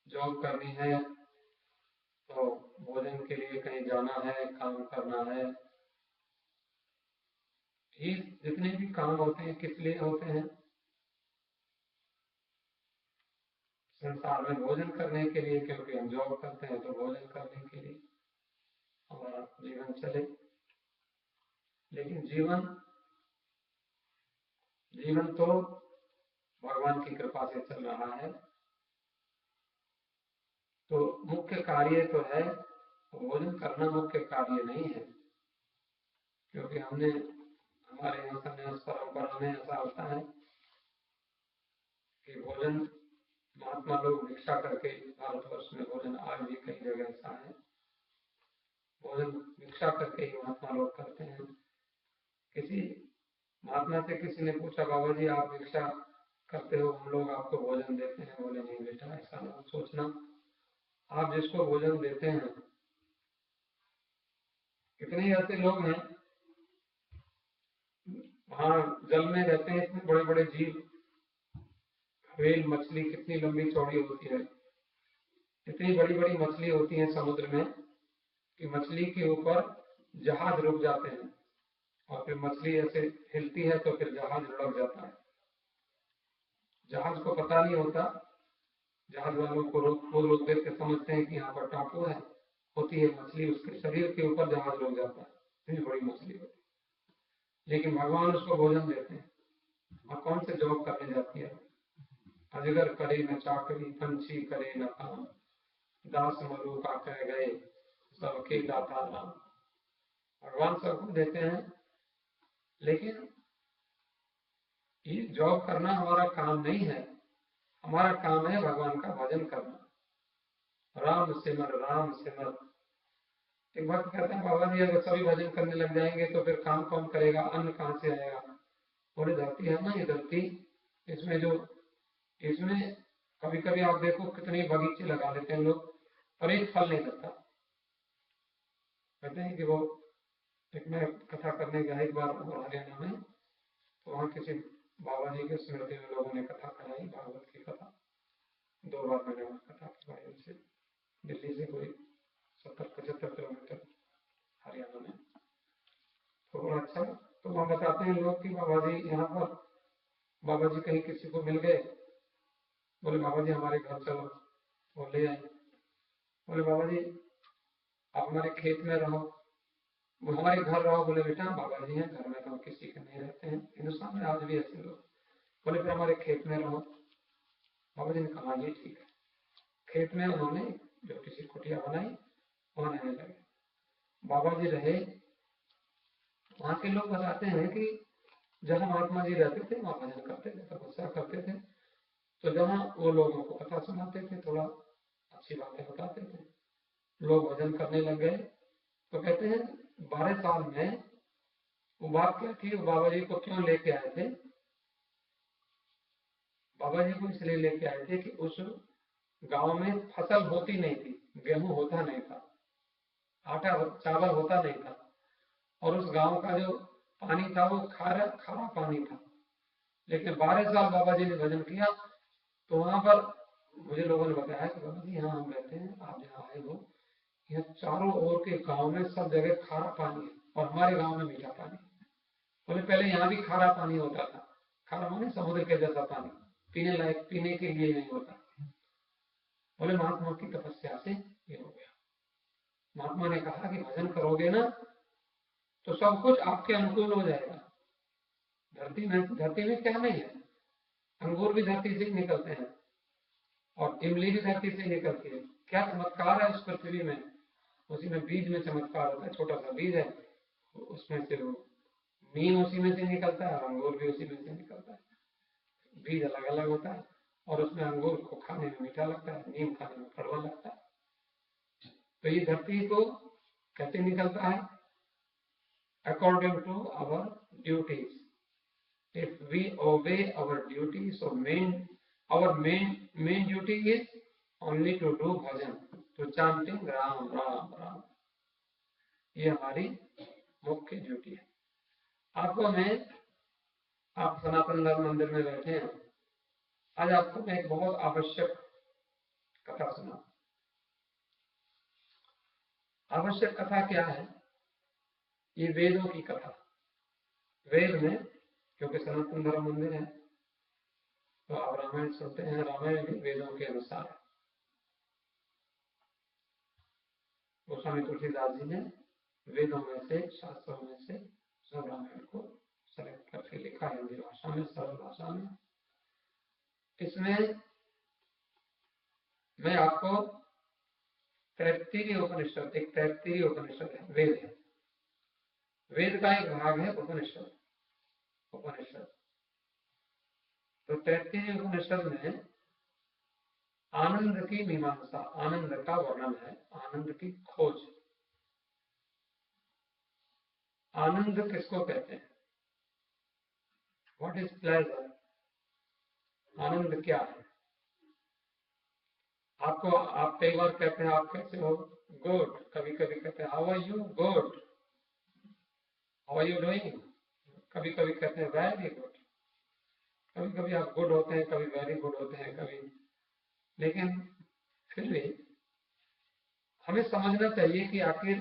Job करनी है तो भोजन के लिए कहीं जाना है, काम करना है, ये जितने भी काम होते हैं किस लिए होते हैं? संसार में भोजन करने के लिए, क्योंकि हम जॉब करते हैं तो भोजन करने के लिए हमारा जीवन चले। लेकिन जीवन तो भगवान की कृपा से चल रहा है, तो मुख्य कार्य तो है, भोजन करना मुख्य कार्य नहीं है। क्योंकि हमारे यहाँ संन्यास परंपरा में ऐसा होता है कि भोजन महात्मा लोग भिक्षा करके, भारतवर्ष में भोजन आज भी कई जगह ऐसा है, भोजन भिक्षा करके ही महात्मा लोग करते हैं। किसी महात्मा से किसी ने पूछा, बाबा जी आप भिक्षा करते हो, हम लोग आपको भोजन देते हैं? बोले नहीं बेटा, ऐसा ना सोचना, आप जिसको भोजन देते हैं, कितने ऐसे लोग हैं वहां जल में रहते हैं, इतने बड़े बड़े जीव, व्हेल मछली कितनी लंबी चौड़ी होती है, इतनी बड़ी बड़ी मछली होती है समुद्र में कि मछली के ऊपर जहाज रुक जाते हैं और फिर मछली ऐसे हिलती है तो फिर जहाज लुढ़क जाता है। जहाज को पता नहीं होता, जहाज वालों को वो लोग देख के समझते हैं कि यहाँ पर टापू है, होती है मछली, उसके शरीर के ऊपर जहाज रुक जाता है, इतनी बड़ी मछली होती है। लेकिन भगवान उसको भोजन देते हैं। और कौन से जॉब करने जाती है? अजगर करे न चाकरी, पंछी करे न काम, दास मलूका कह गए सबके दाता राम। भगवान सबको देते हैं, लेकिन ये जॉब करना हमारा काम नहीं है। हमारा काम है भगवान का भजन करना। राम सिमर राम सिमर। एक बात कहते हैं बाबा जी, अगर सभी भजन करने लग जाएंगे तो फिर काम कौन करेगा, अन्न कहाँ से आएगा? थोड़ी धरती है ना ये धरती, इसमें कभी कभी आप देखो कितने बगीचे लगा लेते हैं लोग और एक फल नहीं लगता। कहते हैं कि वो, एक मैं कथा करने गया एक बार हरियाणा में, तो वहाँ किसी बाबा जी के स्मृति में लोगों ने कथा कराई, भागवत की कथा। 2 बार मैंने वहाँ कथा करवाई उनसे, दिल्ली से कोई 70-75 किलोमीटर हरियाणा में। तो बड़ा अच्छा, तो वहाँ बताते हैं लोग कि बाबा जी यहाँ पर, बाबा जी कहीं किसी को मिल गए, बोले बाबा जी हमारे घर चलो, वो ले आए। बोले बाबा जी आप हमारे खेत में रहो, वो हमारे घर रहो। बोले बेटा बाबा जी हैं घर में, तो किसी के नहीं रहते हैं, हिंदुस्तान में आज भी ऐसे लोग। बोले फिर हमारे खेत में रहो। बाबा जी ने कहा जी ठीक है। खेत में उन्होंने जो किसी कुटिया बनाई, वहां रहने लगे। बाबा जी रहे। वहां के लोग बताते हैं कि जहां महात्मा जी रहते थे वहां भजन करते थे, तपस्या करते थे। तो जहां वो लोगों को कथा सुनाते थे, थोड़ा अच्छी बातें बताते थे, लोग भजन करने लग गए। तो कहते हैं 12 साल में वो बात क्या थी, वो बाबा जी को क्यों लेके आए थे? बाबा जी को इसलिए लेके आए थे कि उस गांव में फसल होती नहीं थी, गेहूं होता नहीं था, आटा चावल होता नहीं था, और उस गांव का जो पानी था वो खारा खारा पानी था। लेकिन 12 साल बाबा जी ने भजन किया, तो वहां पर मुझे लोगों ने बताया कि बाबा जी यहाँ हम रहते हैं, आप जहाँ आए हो, यहाँ चारों ओर के गांव में सब जगह खारा पानी है और हमारे गांव में मीठा पानी। बोले पहले यहाँ भी खारा पानी होता था, खारा माने समुद्र के जैसा पानी, पीने लायक, पीने के लिए नहीं होता। बोले महात्मा की तपस्या से ये हो गया। महात्मा ने कहा कि भजन करोगे ना तो सब कुछ आपके अनुकूल हो जाएगा। धरती में क्या नहीं है, अंगूर भी धरती से ही निकलते हैं और इमली भी धरती से निकलती है। क्या चमत्कार है उस पृथ्वी में, उसी में बीज में चमत्कार होता है। छोटा सा बीज है, उसमें से वो नीम उसी में से निकलता है और अंगूर भी उसी में से निकलता है। बीज अलग अलग होता है और उसमें अंगूर को खाने में मीठा लगता है, नीम खाने में कड़वा लगता है। तो ये धरती को कैसे निकलता है? According to our duties. If we obey our duty, so our main duty is only to do bhajan, to chanting Ram Ram Ram. ये हमारी मुख्य ड्यूटी है। आपको मैं, आप सनातन धर्म मंदिर में बैठे हैं, आज आपको मैं एक बहुत आवश्यक कथा सुना। आवश्यक कथा क्या है? ये वेदों की कथा। वेद में, क्योंकि सनातन धर्म मंदिर है तो आप रामायण सुनते हैं, रामायण भी वेदों के अनुसार है। गोस्वामी तुलसीदास जी ने वेदों में से, शास्त्रों में से सब रामायण को सेलेक्ट करके लिखा है हिंदी भाषा में, सरल भाषा में। इसमें मैं आपको तैत्तिरीय उपनिषद, एक तैत्तिरीय उपनिषद है, वेद है, वेद का एक भाग है उपनिषद। तो तैत्तिरीय उपनिषद में आनंद की मीमांसा, आनंद का वर्णन है, आनंद की खोज। आनंद किसको कहते हैं? What is pleasure? आनंद क्या है? आपको, आप कई बार कहते हैं आप कैसे हो, गुड। कभी कभी कहते हैं how are you, good. How are you doing? कभी कभी कहते हैं वेरी गुड। कभी कभी आप गुड होते हैं, कभी वेरी गुड होते हैं, कभी। लेकिन फिर भी हमें समझना चाहिए कि आखिर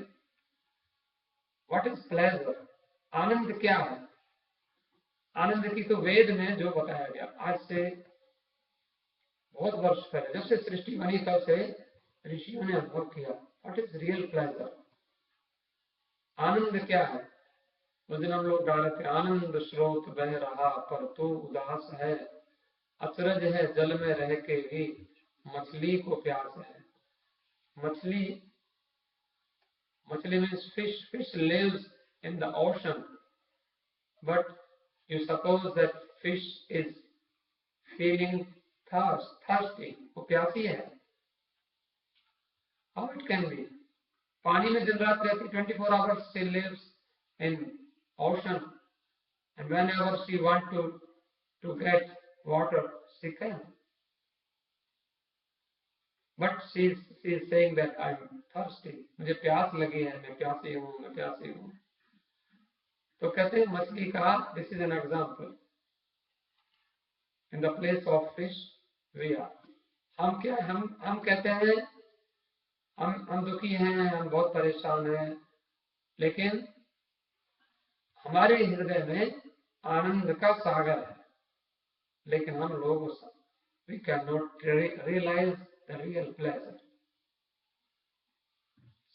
व्हाट इज प्लेजर? आनंद क्या है? आनंद की तो वेद में जो बताया गया, आज से बहुत वर्ष पहले जब से सृष्टि बनी तब से ऋषियों ने अनुभव किया। What is real pleasure? आनंद क्या है? उस दिन हम लोग गा रहे थे, आनंद स्रोत बह रहा पर तू उदास है, अचरज है जल में रह के भी मछली को प्यास है। मछली means fish. Fish lives in the ocean, but you suppose that fish is feeling thirsty, वो प्यासी है? How it can be? पानी में दिन रात रहती, 24 hours she lives in ocean, and whenever she want to get water, she can. But she is saying that I'm thirsty, मुझे प्यास लगी है, मैं प्यासी हूँ। तो कहते हैं मछली का, this is an example. In the place of fish we are. हम क्या, हम कहते हैं हम दुखी हैं, हम बहुत परेशान हैं, लेकिन हमारे हृदय में आनंद का सागर है, लेकिन हम लोग we cannot realize the real pleasure.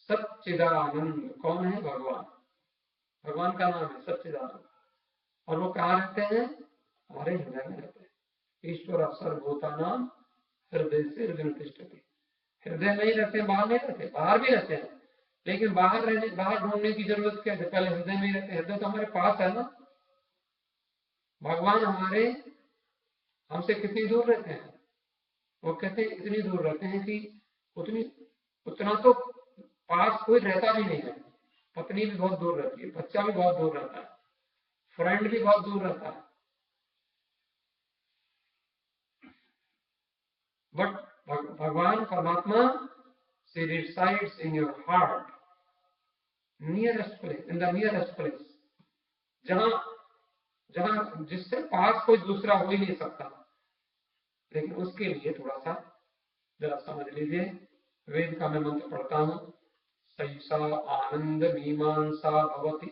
सच्चिदानंद कौन है? भगवान। भगवान का नाम है सच्चिदानंद, और वो कहाँ रहते हैं? हमारे हृदय में रहते हैं। ईश्वर सर्वभूतानां हृदय से हृदय तिष्ठति। हृदय में ही रहते हैं, बाहर नहीं रहते। बाहर भी रहते हैं, लेकिन बाहर ढूंढने की जरूरत क्या है? पहले हृदय में ही रहते हैं। हृदय तो हमारे पास है ना। भगवान हमारे हमसे कितनी दूर रहते हैं? वो कहते हैं इतनी दूर रहते हैं कि उतना तो पास कोई रहता भी नहीं है। पत्नी भी बहुत दूर रहती है, बच्चा भी बहुत दूर रहता है, फ्रेंड भी बहुत दूर रहता है, बट भगवान परमात्मा she resides in your heart, nearest place, in the nearest place, जहां जिससे पास कोई दूसरा हो ही नहीं सकता। लेकिन उसके लिए थोड़ा सा जरा समझ लीजिए। वेद का मैं मंत्र पढ़ता हूं। सैषा आनंद मीमांसा भवति,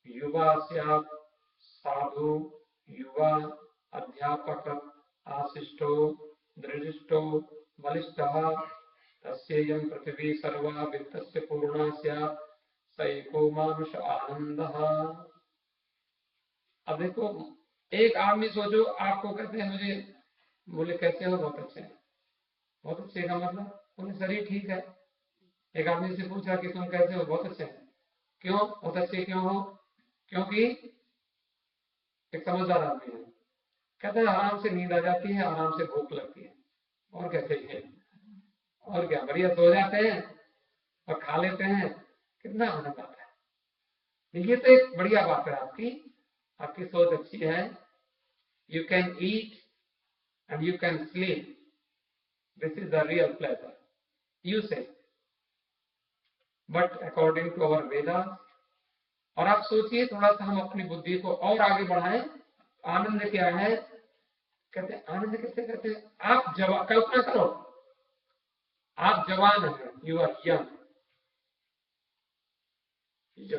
युवा स्यात् साधु युवा अध्यापक आशिष्टो दृढिष्टो बलिष्ठः, तस्येयं पृथिवी सर्वा वित्तस्य पूर्णा स्यात्, स एको मानुष आनंदः। अब देखो, एक आदमी सोचो, आपको कहते हैं मुझे, बोले कैसे हो? बहुत अच्छे हैं। बहुत अच्छे का मतलब बोले शरीर ठीक है। एक आदमी से पूछा कि तुम कैसे हो? बहुत अच्छे हैं। क्यों बहुत अच्छे क्यों हो? क्योंकि एक समझदार आदमी है। कहता है आराम से नींद आ जाती है, आराम से भूख लगती है, और कैसे है, और क्या, बढ़िया सो जाते हैं और खा लेते हैं, कितना आनंद आता है। ये तो एक बढ़िया बात है आपकी सोच अच्छी है। You can eat and you can sleep. This is the real pleasure, you say. But according to our Vedas, और आप सोचिए थोड़ा सा, हम अपनी बुद्धि को और आगे बढ़ाएं। आनंद क्या है? कहते हैं आनंद कैसे कहते हैं? आप कल्पना करो, आप जवान हैं, यू आर यंग।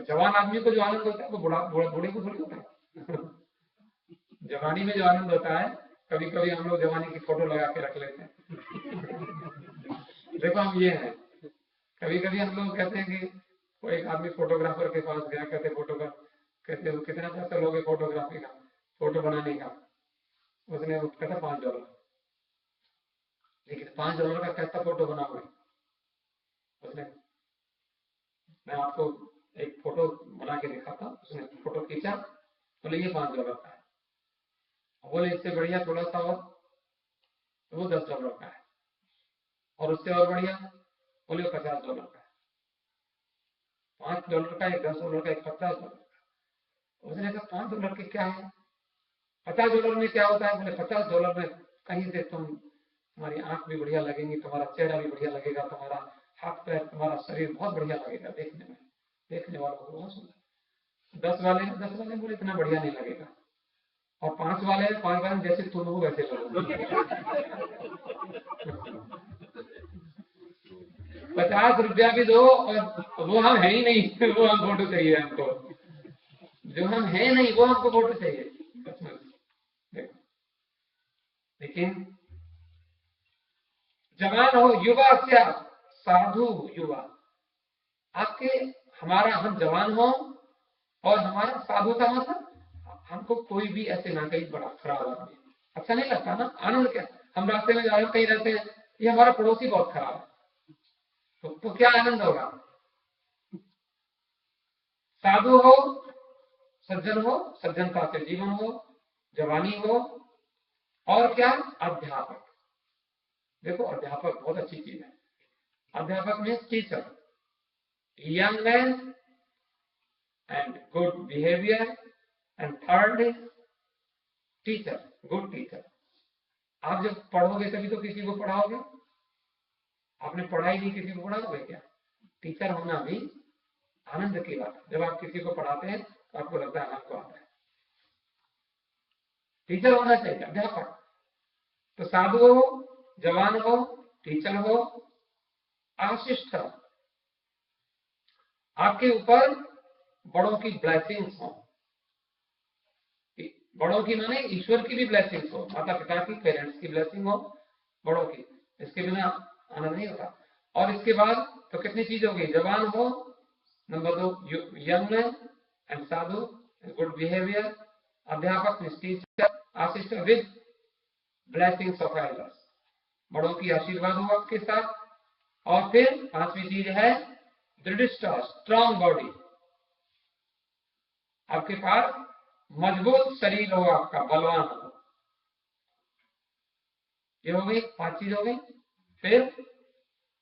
जवान आदमी को जो आनंद होता है वो बूढ़े को थोड़ी होता है। जवानी में जो आनंद होता है, कभी कभी हम लोग जवानी की फोटो लगा के रख लेते हैं। देखो हम ये हैं, कभी कभी हम लोग कहते हैं कि कोई एक आदमी फोटोग्राफर के पास गया, कहते हो कितना पैसा लोगे फोटोग्राफी का, फोटो बनाने का? उसने कहता $5। लेकिन $5 का कैसा फोटो बनाओगे? उसने, मैं आपको एक फोटो बना के दिखाता हूं। उसने फोटो खींचा, बोले ये $5 का है। बोले इससे बढ़िया थोड़ा सा और, तो वो $10 का है, और उससे और बढ़िया बोले $50 का है। $5 का, एक $10 का, एक $50 का। उसने कहा $5 के क्या है, $50 में क्या होता है? बोले $50 में कहीं से तुम्हारी आंख भी बढ़िया लगेंगी, तुम्हारा चेहरा भी बढ़िया लगेगा, तुम्हारा हाथ पैर, तुम्हारा शरीर बहुत बढ़िया लगेगा देखने में, देखने वालों को बहुत सुंदर। 10 वाले बोले इतना बढ़िया नहीं लगेगा, और 5 वाले जैसे तुम हो वैसे लोग। 50 रुपया भी दो और वो हम है ही नहीं, वो हम फोटो चाहिए हमको, जो हम है नहीं वो हमको फोटो चाहिए। लेकिन जवान हो युवा से साधु युवा, आपके हमारा हम जवान हो और हमारा साधु का मतलब हमको कोई भी ऐसे ना कहीं बड़ा खराब आदमी अच्छा नहीं लगता ना। आनंद क्या, हम रास्ते में जा रहे कहीं रहते हैं, ये हमारा पड़ोसी बहुत खराब है, तो क्या आनंद होगा। साधु हो, सज्जन हो, सज्जनता से जीवन हो, जवानी हो, और क्या, अध्यापक। देखो अध्यापक बहुत अच्छी चीज है। अध्यापक में teacher, young man and good behaviour, and third is teacher, good teacher. आप जब पढ़ोगे तभी तो किसी को पढ़ाओगे, आपने पढ़ाई नहीं किसी को पढ़ाओगे क्या। टीचर होना भी आनंद की बात है। जब आप किसी को पढ़ाते हैं तो आपको लगता है आनंद को आता है, टीचर होना चाहिए, अध्यापक। तो साधु हो, जवान हो, टीचर हो, आशिष्ट हो, आपके ऊपर बड़ों की ब्लेसिंग्स हो। बड़ों की माने ईश्वर की भी ब्लेसिंग्स हो, माता पिता की, पेरेंट्स की ब्लेसिंग हो, बड़ों की, इसके बिना आनंद नहीं होता। और इसके बाद तो कितनी चीज होगी, जवान हो, number 2 young man and sadhu, good behaviour, अध्यापक teacher, assist with blessings of elders, बड़ों की आशीर्वाद हो आपके साथ। और फिर 5वीं चीज है दृढ़, स्ट्रॉन्ग बॉडी, आपके पास मजबूत शरीर हो, आपका बलवान हो। ये हो गई 5 चीज हो गई। फिर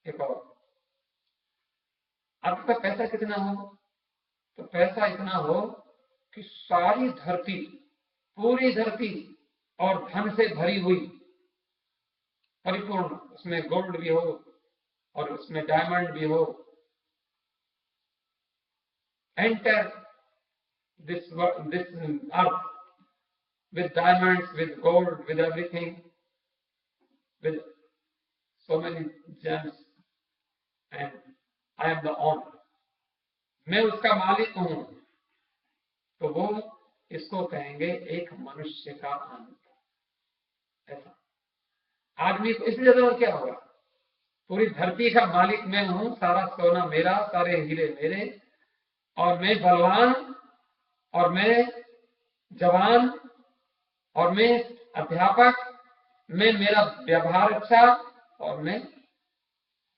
एक और, आपके पास पैसा कितना हो, तो पैसा इतना हो कि सारी धरती, पूरी धरती और धन से भरी हुई, परिपूर्ण, उसमें गोल्ड भी हो और उसमें डायमंड भी हो, enter this earth with diamonds, with gold, with everything, with so many gems, and I am the owner, मैं उसका मालिक हूं। तो वो इसको कहेंगे एक मनुष्य का आनंद। ऐसा आदमी को इसलिए जरूर क्या होगा, पूरी धरती का मालिक मैं हूं, सारा सोना मेरा, सारे हीरे मेरे, और मैं बलवान, और मैं जवान, और मैं अध्यापक, मैं, मेरा व्यवहार अच्छा, और मैं,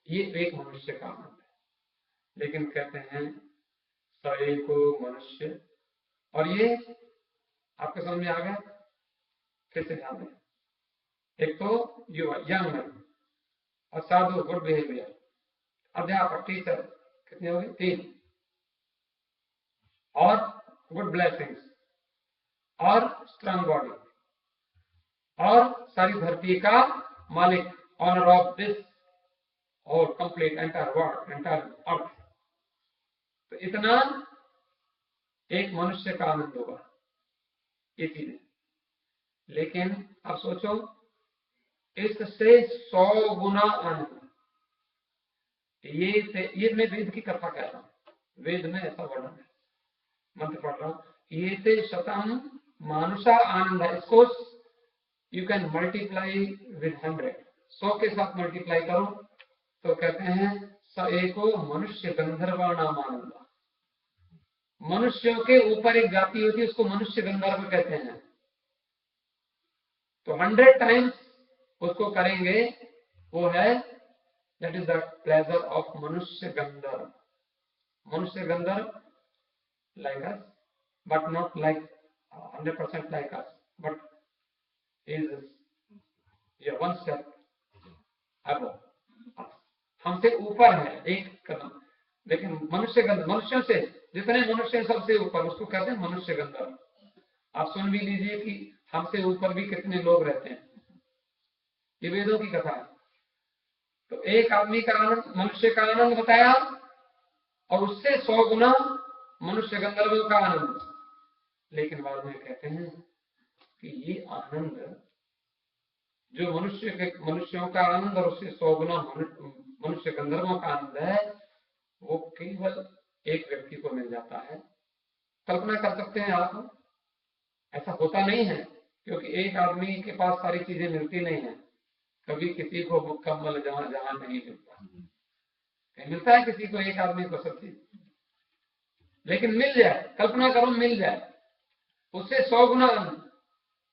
ये एक मनुष्य का आनंद है। लेकिन कहते हैं सए को मनुष्य, और ये आपके समझ में आ गया, फिर से ध्यान दें। एक तो युवा, यंग मैन, और साधु, गुड बिहेवियर, अध्यापक, टीचर, कितने हो गए, 3, और गुड ब्लेसिंग्स, और स्ट्रॉन्ग बॉडी, और सारी धरती का मालिक, ऑनर ऑफ दिस और कंप्लीट एंटायर वर्ल्ड, एंटायर अर्थ। तो इतना एक मनुष्य का आनंद होगा, ये चीज। लेकिन अब सोचो, इससे 100 गुना आनंद, ये मैं वेद की कथा कह रहा हूं, वेद में ऐसा वर्णन है, मंत्र पढ़ रहा हूं, ये से शतम मानुषा आनंद है। इसको यू कैन मल्टीप्लाई विद 100, 100 के साथ मल्टीप्लाई करो तो कहते हैं स एको मनुष्य गंधर्वाणाम आनंद। मनुष्यों के ऊपर एक जाति होती है, उसको मनुष्य गंधर्व कहते हैं। तो 100 टाइम्स उसको करेंगे, वो है that is the pleasure of मनुष्य गंधर्व। मनुष्य गंधर्व like us, but not like 100% like us, but is one step above, हमसे ऊपर है एक कदम। लेकिन मनुष्य गंधर्व, मनुष्यों से जितने मनुष्य सबसे ऊपर, उसको कहते हैं मनुष्य गंधर्व। आप सुन भी लीजिए कि हमसे ऊपर भी कितने लोग रहते हैं, ये वेदों की कथा है। तो एक आदमी का आनंद, मनुष्य का आनंद बताया, और उससे 100 गुना मनुष्य गंधर्वों का आनंद। लेकिन बाद में कहते हैं कि ये आनंद जो मनुष्यों का आनंद, और उससे 100 गुना मनुष्य गंधर्वों का आनंद है वो केवल एक व्यक्ति को मिल जाता है। कल्पना कर सकते हैं आप, ऐसा होता नहीं है, क्योंकि एक आदमी के पास सारी चीजें मिलती नहीं है। कभी किसी को मुकम्मल जहां जहां नहीं मिलता, मिलता है किसी को, एक आदमी को सब चीज, लेकिन मिल जाए, कल्पना करो मिल जाए, उससे 100 गुना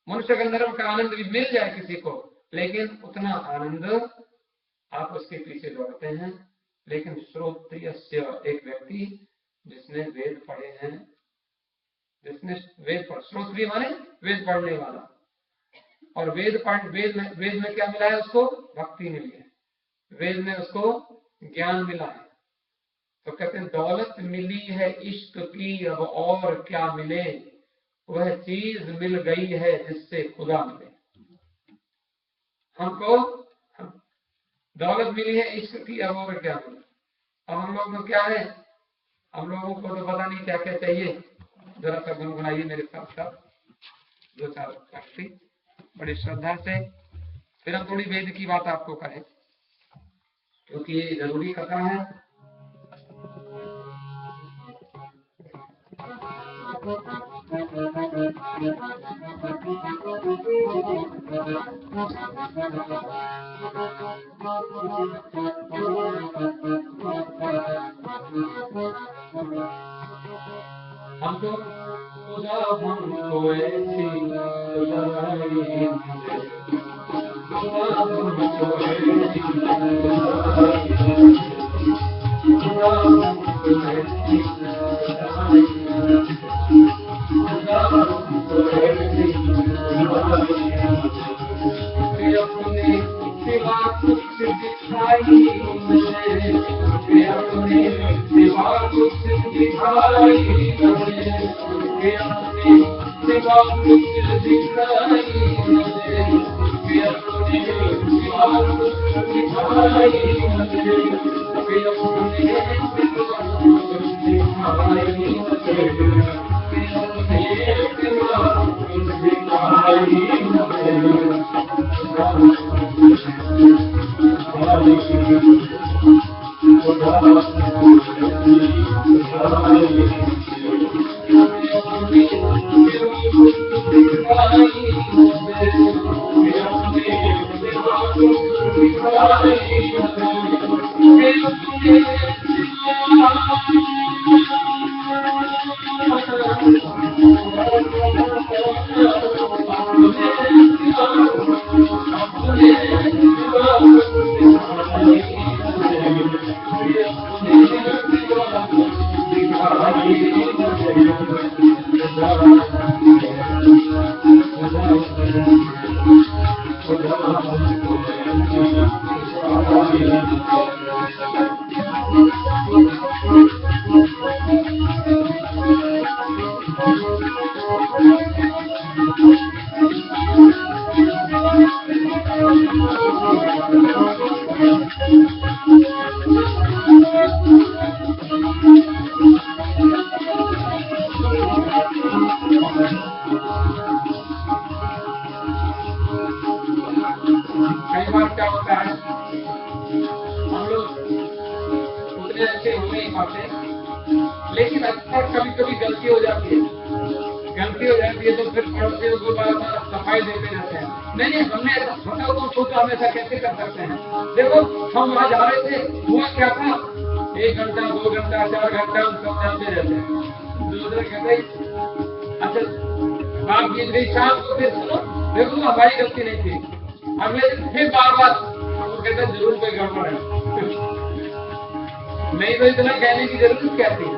मनुष्य गंधर्व का आनंद भी मिल जाए किसी को, लेकिन उतना आनंद आप उसके पीछे दौड़ते हैं। लेकिन श्रोत्रियस्य, एक व्यक्ति जिसने वेद पढ़े हैं, जिसने वेद पढ़, श्रोत्रिय माने वेद पढ़ने वाला, और वेद में क्या मिला है उसको? भक्ति मिली है, वेद में उसको ज्ञान मिला है। तो कहते हैं दौलत मिली है इश्क की, अब और क्या मिले, वह चीज मिल गई है जिससे खुदा मिले। हमको दौलत मिली है इश्क की, अब और क्या मिले। अब हम लोग को क्या है, हम लोगों को तो पता नहीं क्या क्या चाहिए। जरा सा गुनगुनाइए मेरे साथ साथ 2-4 पंक्ति बड़ी श्रद्धा से, फिर हम थोड़ी वेद की बात आपको करें, क्योंकि ये जरूरी कथा है। हमको खुदा हमको ऐसी लेकिन अक्सर कभी कभी गलती हो जाती है, तो फिर पड़ोसियों को सफाई देते रहते हैं। नहीं, हमने ऐसा छोटा को छोटा हमेशा कैसे कर सकते हैं। देखो हम वहाँ जा रहे थे, हुआ क्या था, 1 घंटा 2 घंटा 4 घंटा हम सब चलते रहते हैं। दूसरे कहते अच्छा आप जीत गई शाम को, फिर सुनो देखो हमारी गलती नहीं थी। अगले दिन फिर बार वो कहते जरूर कोई गड़बड़ है। नहीं तो इतना कहने की जरूरत क्या थी।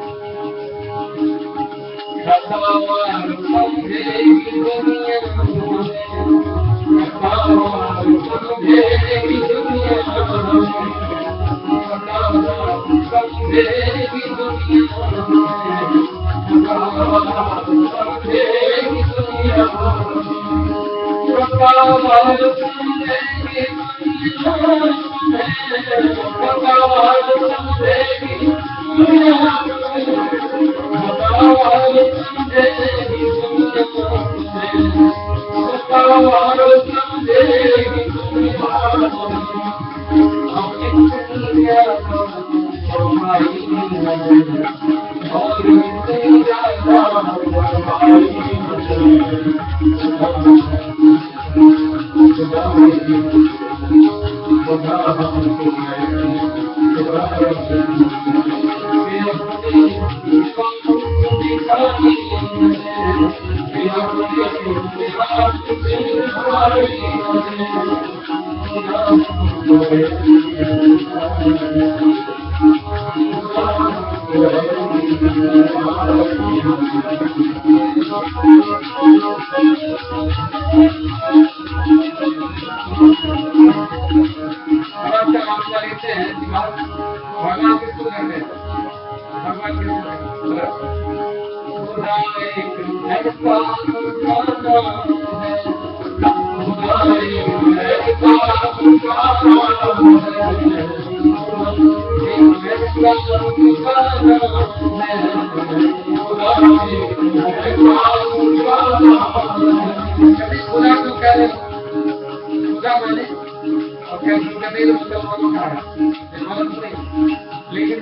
लेकिन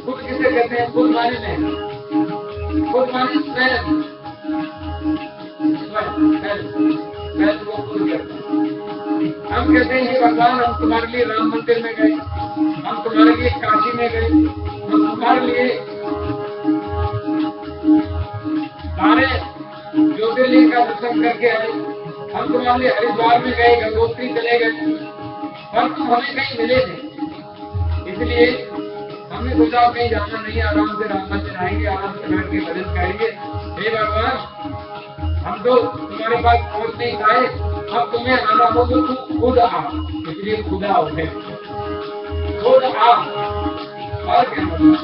खुद किसे कहते हैं? खुद माने नहीं, खुद माने स्वयं, स्वयं को खुद कहते हैं। हम कहते हैं कि भगवान हम तुम्हारे लिए राम मंदिर में गए, हम तुम्हारे लिए काशी में गए, हम तुम्हारे लिए सारे ज्योतिर्लिंग का दर्शन करके आए, हम तुम्हारे लिए हरिद्वार में गए, गंगोत्री चले गए, पर तुम हमें कहीं मिले नहीं। इसलिए हमने सोचा कहीं जाना नहीं, आराम से राम मंदिर आएंगे, आराम से बैठ के भजन करेंगे। हे भगवान, हम तो तुम्हारे पास पहुंच नहीं पाए, अब तुम्हें आना हो तो तुम खुद आ। इसलिए खुदा उठे, खुद आ। और क्या मतलब?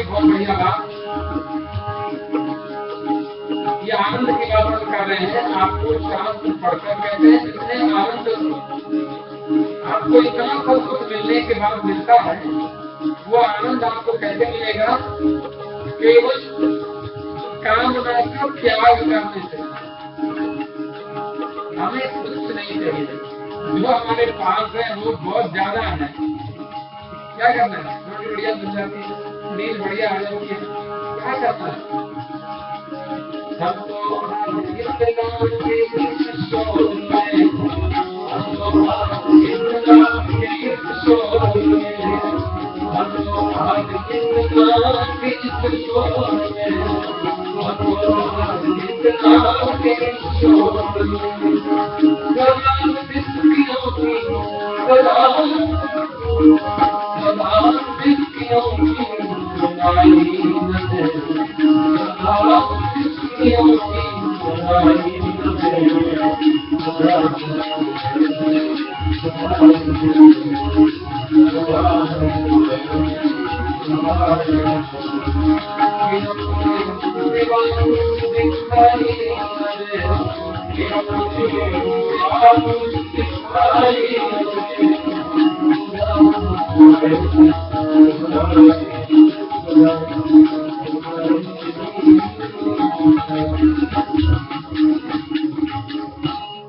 बहुत बढ़िया बात, ये आनंद की बात हम कर रहे हैं। आपको शास्त्र पढ़कर कहते हैं जितने आनंद आपको इतना सब कुछ मिलने के बाद मिलता है, वो आनंद आपको कैसे मिलेगा? केवल कामना का त्याग करने से। हमें कुछ नहीं चाहिए, जो हमारे पास है वो बहुत ज्यादा है। क्या करना है? रोटी बढ़िया मिल जाती है, नींद बढ़िया आ जाती है, क्या करना है?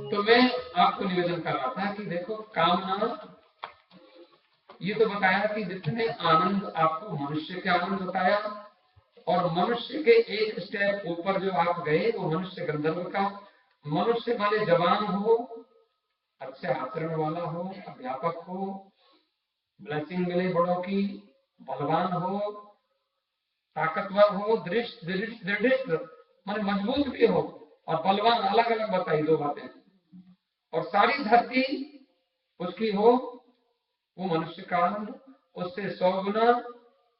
तो मैं आपको निवेदन कर रहा था कि देखो, कामना, ये तो बताया कि जितने आनंद आपको मनुष्य के आनंद बताया, और मनुष्य के एक स्टेप ऊपर जो आप गए वो मनुष्य गंधर्व का। मनुष्य माने जवान हो, अच्छे आचरण वाला हो, अध्यापक हो, ब्लेसिंग मिले बड़ों की, बलवान हो, ताकतवर हो, दृढ़ माने मजबूत भी हो, और बलवान, अलग अलग बताई दो बातें, और सारी धरती उसकी हो, वो मनुष्य का आनंद। उससे 100 गुना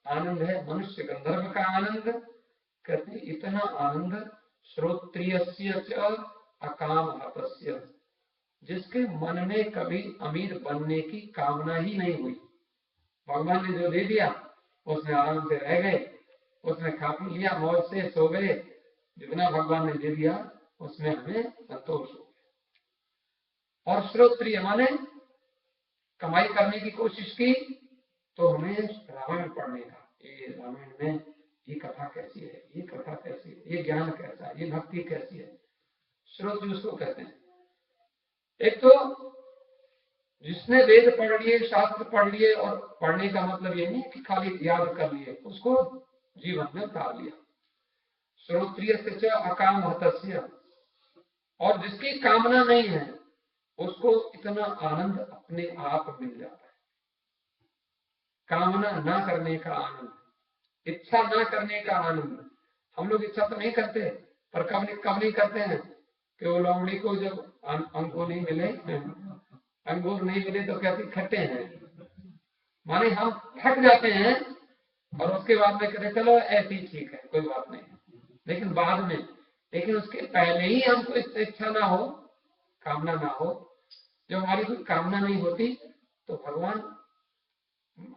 आनंद है मनुष्य गंधर्व का आनंद। कहते इतना आनंद श्रोत्रियस्य च अकामहतस्य, जिसके मन में कभी अमीर बनने की कामना ही नहीं हुई। भगवान ने जो दे दिया उसमें आराम से रह गए, उसने खा पी लिया, मौज से सो गए, जितना भगवान ने दे दिया उसमें हमें संतोष हो गया। और श्रोत्रिय माने कमाई करने की कोशिश की तो हमें रामायण पढ़ने का, ये रामायण में ये कथा कैसी है, ये कथा कैसी है, ये ज्ञान कैसा है, ये भक्ति कैसी है, श्रोत्र उसको कहते हैं। एक तो जिसने वेद पढ़ लिए, शास्त्र पढ़ लिए, और पढ़ने का मतलब ये नहीं कि खाली याद कर लिए, उसको जीवन में उतार लिया। श्रोत्रिय से अकामहतस्य, और जिसकी कामना नहीं है उसको इतना आनंद अपने आप मिल जाता है। कामना ना करने का आनंद, इच्छा ना करने का आनंद। हम लोग इच्छा तो नहीं करते, पर कब नहीं करते हैं कि वो लोमड़ी को जब अंगूर नहीं मिले, अंगूर नहीं मिले तो कहते खट्टे हैं, माने हम थक जाते हैं और उसके बाद में कहते चलो ऐसी ठीक है कोई बात नहीं, लेकिन बाद में, लेकिन उसके पहले ही हमको इच्छा ना हो, कामना ना हो, जब हमारी कोई कामना नहीं होती तो भगवान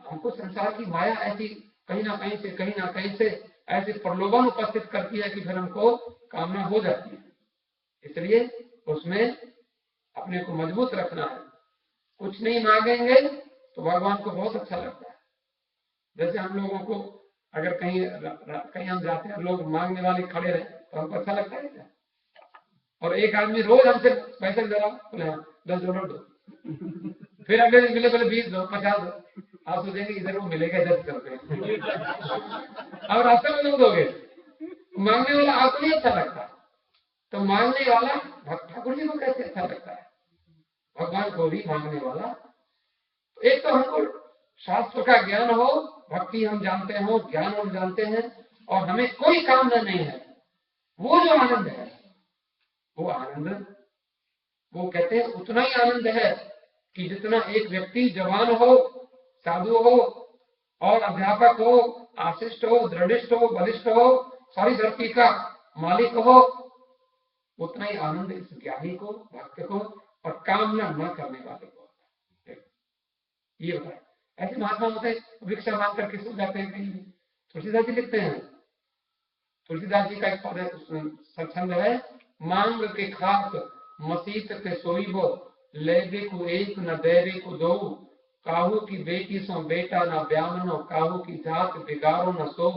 हमको संसार की माया ऐसी कहीं ना कहीं से ऐसे प्रलोभन उपस्थित करती है कि फिर हमको कामना हो जाती है। इसलिए उसमें अपने को मजबूत रखना है। कुछ नहीं मांगेंगे तो भगवान को बहुत अच्छा लगता है। जैसे हम लोगों को अगर कहीं हम जाते हैं, लोग मांगने वाले खड़े रहे तो हमको अच्छा लगता है क्या? और एक आदमी रोज हमसे पैसे दे रहा, बोले $10 दो, फिर अगले दिन मिले बोले 20 दो, 50 दो, आप सोचेंगे इधर वो मिलेगा 10 करते और रास्ते में लोग दोगे, मांगने वाला आपको नहीं अच्छा लगता, तो मांगने वाला ठाकुर जी को कैसे अच्छा लगता है? भगवान को भी मांगने वाला। एक तो हमको शास्त्र का ज्ञान हो, भक्ति हम जानते हो, ज्ञान हम जानते हैं, और हमें कोई कामना नहीं है, वो जो आनंद है, वो आनंद, वो कहते हैं उतना ही आनंद है कि जितना एक व्यक्ति जवान हो, साधु हो, और अध्यापक हो, आशिष्ट हो, दृढ़िष्ठ हो, बलिष्ठ हो, सारी धरती का मालिक हो, उतना ही आनंद इस ज्ञानी को, भक्त को, और कामना न करने वाले को। ये होता है। ऐसे महात्मा होते हैं भिक्षा मांग करके सो जाते हैं कहीं। तुलसीदास जी लिखते हैं, तुलसीदास जी का एक पद छंद है, मांग के खास मसीत के सोईबो, लेबे को एक न देवे को दो, काहू की बेटी सो बेटा न ब्यामनो, काहू की जात बिगाड़ो न सो।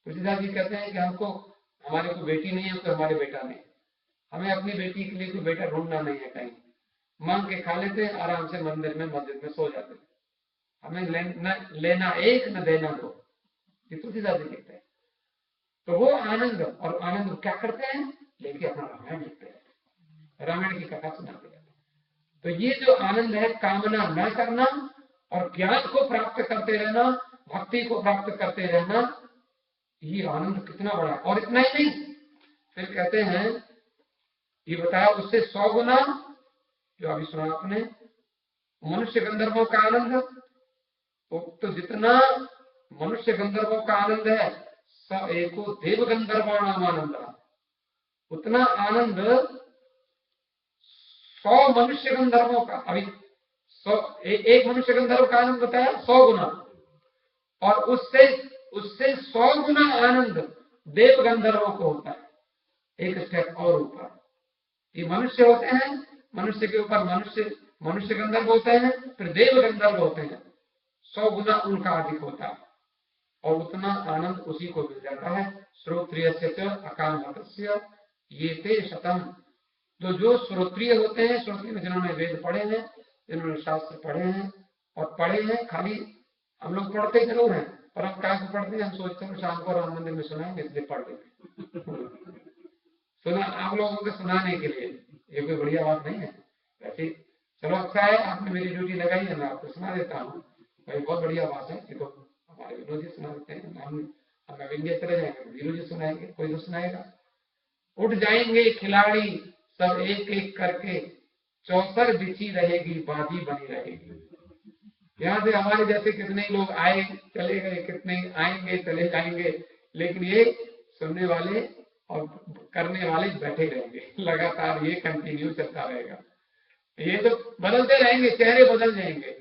तुलसीदास जी कहते हैं कि हमको, हमारे को बेटी नहीं है तो हमारे बेटा नहीं, हमें अपनी बेटी के लिए कोई बेटा ढूंढना नहीं है, कहीं मांग के खा लेते हैं, आराम से मंदिर में मस्जिद में सो जाते हैं, हमें लेना एक न देना दो। ये तुलसीदास जी कहते हैं। तो वो आनंद, और आनंद क्या करते हैं, लेके अपना रामायण लिखते हैं, रामायण की कथा सुनाते हैं। तो ये जो आनंद है, कामना न करना और ज्ञान को प्राप्त करते रहना, भक्ति को प्राप्त करते रहना, ये आनंद कितना बड़ा है। और इतना ही नहीं, फिर कहते हैं, ये बताया उससे 100 गुना, जो अभी सुना आपने, मनुष्य गंधर्वों का आनंद, तो जितना मनुष्य गंधर्वों का आनंद है, स एको देव गंधर्वाणाम आनंद, उतना आनंद 100 मनुष्य गंधर्वों का, अभी 100 एक मनुष्य गंधर्व का आनंद बताया 100 गुना, और उससे 100 गुना आनंद देव गंधर्वों को होता है, एक स्टेप और ऊपर। ये मनुष्य होते हैं, मनुष्य के ऊपर मनुष्य गंधर्व होते हैं, फिर देव गंधर्व होते हैं, 100 गुना उनका अधिक होता है, और उतना आनंद उसी को मिल जाता है। श्रोत्रियस्य च अकामहतस्य ये ते शतम। तो जो श्रोत्रिय होते हैं, श्रोत्रिय में जिन्होंने वेद पढ़े हैं, जिन्होंने शास्त्र पढ़े हैं, और पढ़े हैं, खाली हम लोग पढ़ते जरूर हैं, पर हम क्या पढ़ते हैं, हम सोचते हैं शाम को राम मंदिर में सुनाएंगे इसलिए पढ़ लेंगे। सुना आप लोगों को सुनाने के लिए, ये कोई बढ़िया बात नहीं है। वैसे चलो अच्छा है, आपने मेरी ड्यूटी लगाई है, मैं आपको सुना देता हूँ, भाई बहुत बढ़िया बात है। देखो हमारे विनोद जी सुना देते हैं, हम इंडिया चले जाएंगे, विनोद जी सुनाएंगे, कोई तो सुनाएगा। उठ जाएंगे खिलाड़ी सब एक एक करके, चौसर बिछी रहेगी, बाजी बनी रहेगी। यहाँ से हमारे जैसे कितने लोग आए चले गए, कितने आएंगे चले जाएंगे, लेकिन ये सुनने वाले और करने वाले बैठे रहेंगे, लगातार ये कंटिन्यू चलता रहेगा। ये तो बदलते रहेंगे, चेहरे बदल जाएंगे।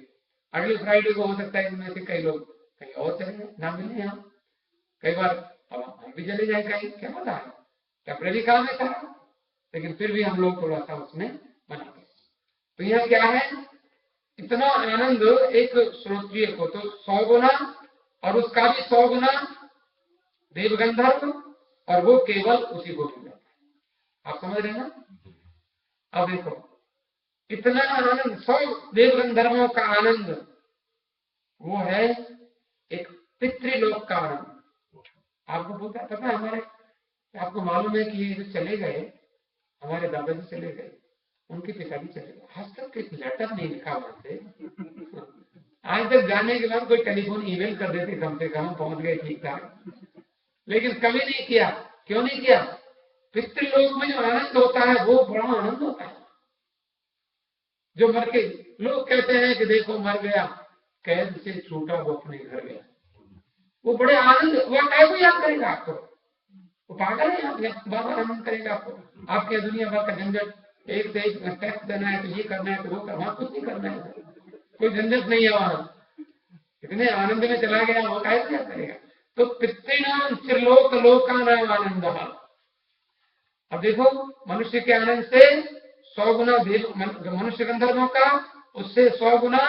अगले फ्राइडे को हो सकता है इनमें से कई लोग कहीं और चले जाए, ना मिले यहाँ। कई बार अब हम भी चले जाए कहीं, क्या पता है, टेम्परेरी काम है सारा, लेकिन फिर भी हम लोग थोड़ा सा उसमें बनाते। तो यह क्या है, इतना आनंद एक श्रोत्रिय को तो 100 गुना, और उसका भी 100 गुना देवगंधर्व, और वो केवल उसी को मिल जाता है। आप समझ रहे हैं ना? अब देखो, इतना आनंद, 100 देवगंधर्वों का आनंद, वो है एक पितृलोक का आनंद। आपको पता है, हमारे, आपको मालूम है कि ये जो चले गए, हमारे दादाजी चले गए, उनके पिताजी चले गए, आज तक एक लेटर नहीं लिखा वहां से। आज तक जाने के बाद कोई टेलीफोन ईमेल कर देते, कम से कम पहुंच गए ठीक ठाक, लेकिन कभी नहीं किया। क्यों नहीं किया? पितृलोक में जो आनंद होता है वो बड़ा आनंद होता है। जो मर के, लोग कहते हैं कि देखो मर गया, कैद से छूटा, वो अपने घर गया, वो बड़े आनंद, वह काय को याद करेगा आपको? वो पागल है, बाबा आनंद करेगा आपको? आपके दुनिया भर का झंझट, एक से एक टैक्स देना है, तो ये करना है, तो वो करना, कुछ नहीं करना है, कोई झंझट नहीं है वहां। इतने आनंद में चला गया, वो काय को याद करेगा? तो पितृणाम त्रिलोक लोकानाम आनंद। अब देखो, मनुष्य के आनंद से 100 गुना देव, मनुष्य गंधर्वों का, उससे 100 गुना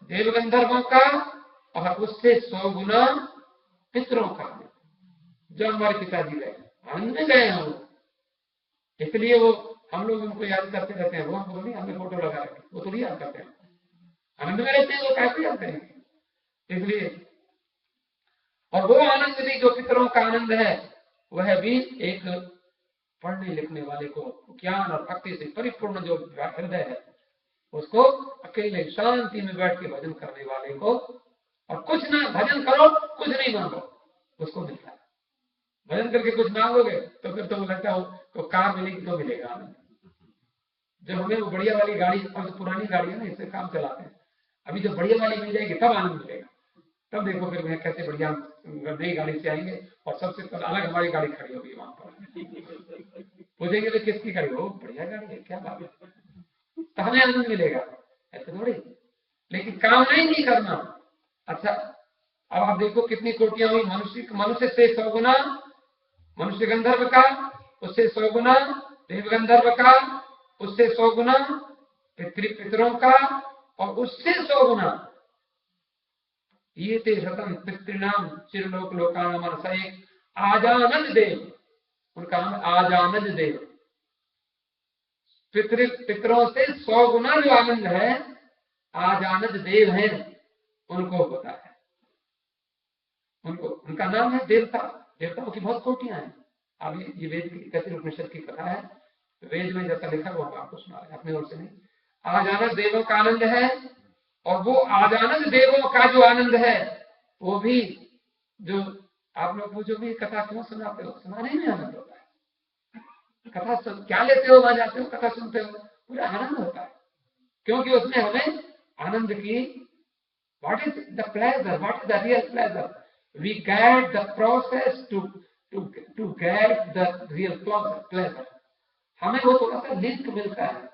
देवगंधर्वों का, और उससे 100 गुना पितरों का। जो हमारे पिताजी गए, आनंद में गए हम लोग, इसलिए वो हम लोग उनको याद करते रहते हैं। वो हमको नहीं, हमने फोटो लगा रखी, वो थोड़ी याद करते हैं, आनंद में रहते हैं, वो कैसे याद करेंगे? इसलिए, और वो आनंद भी जो पितरों का आनंद है, वह भी एक पढ़ने लिखने वाले को, ज्ञान और भक्ति से परिपूर्ण जो हृदय है, उसको अकेले शांति में बैठ के भजन करने वाले को, और कुछ ना भजन करो, कुछ नहीं मांगो, उसको मिलता है। भजन करके कुछ मांगोगे तो फिर तो लगता हो तो कार मिलेगी तो मिलेगा आनंद। जब हमें वो बढ़िया वाली गाड़ी, और तो पुरानी गाड़ी है ना, इससे काम चलाते हैं, अभी जब बढ़िया वाली मिल जाएगी तब आनंद मिलेगा। तब देखो फिर मैं कैसे बढ़िया नई गाड़ी से आएंगे, और सबसे पहले अलग हमारी गाड़ी खड़ी होगी वहां पर, पूछेंगे तो किसकी गाड़ी हो? बढ़िया गाड़ी है, क्या बात है, तो हमें आनंद मिलेगा, ऐसे थोड़ी। लेकिन काम नहीं करना। अच्छा, अब आप देखो कितनी कोटियां हुई, मनुष्य से 100 गुना मनुष्य गंधर्व का, उससे 100 गुना देवगंधर्व का, उससे 100 गुना पितरों का, और उससे 100 गुना ये थे शतम पितृनाम चिरलोक लोकानाम। एक आजानद देव, उनका नाम आजानद देव। पितरों से 100 गुना जो आनंद है, आजानद देव है, उनको होता है। उनको, उनका नाम है देवता। देवताओं की बहुत कोटियां हैं। अब ये वेद की कैसे उपनिषद की कथा है, वेद में जैसा लिखा वो हम आपको सुना रहे, अपनी ओर से नहीं। आजानद देवों का आनंद है, और वो आजानद देवों का जो आनंद है, वो भी जो आप लोग वो जो भी कथा क्यों सुनाते हो, सुनाने में आनंद होता है। कथा सुन क्या लेते हो, वहां जाते हो, कथा सुनते हो, पूरा आनंद होता है, क्योंकि उसमें हमें आनंद की, what is the pleasure, what is the real pleasure, we get the process to get the real pleasure. हमें वो थोड़ा सा लिंक मिलता है,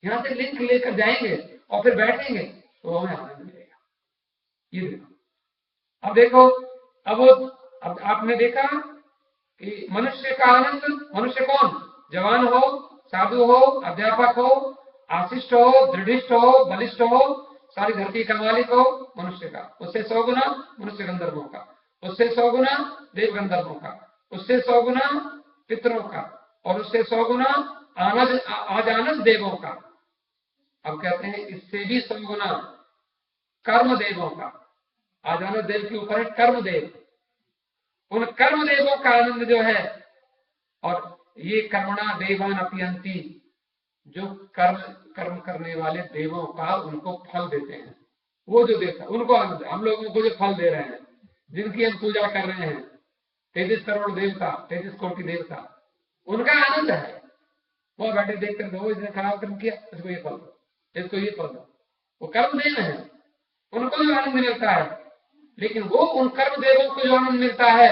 यहां से लिंक लेकर जाएंगे और फिर बैठेंगे तो हमें आनंद मिलेगा। ये देखो, अब देखो, अब आपने देखा कि मनुष्य का आनंद, मनुष्य कौन, जवान हो, साधु हो, अध्यापक हो, आशिष्ट हो, दृढ़िष्ठ हो, बलिष्ठ हो, सारी धरती का मालिक हो, मनुष्य का, उससे 100 गुना मनुष्य गंधर्वों का, उससे 100 गुना देव गंधर्वों का, उससे 100 गुना पितरों का, और उससे 100 गुना आजानद देवों का। अब कहते हैं इससे भी 100 गुना कर्म देवों का। आजानद देव के ऊपर है कर्म देव, उन कर्म देवों का आनंद जो है, और ये कर्मणा देवान अपयंती, जो कर्म करने वाले देवों का उनको फल देते हैं, वो जो देता उनको आनंद। हम लोगों को जो फल दे रहे हैं, जिनकी हम पूजा कर रहे हैं, 33 करोड़ देवता, 33 कोटि देवता, उनका आनंद है। वो बैठे देखते हैं, इसने खराब कर्म किया, इसको ये फल दो, इसको ये फल दो, वो कर्म देव है, उनको जो आनंद मिलता है। लेकिन वो उन कर्म देवों को जो आनंद मिलता है,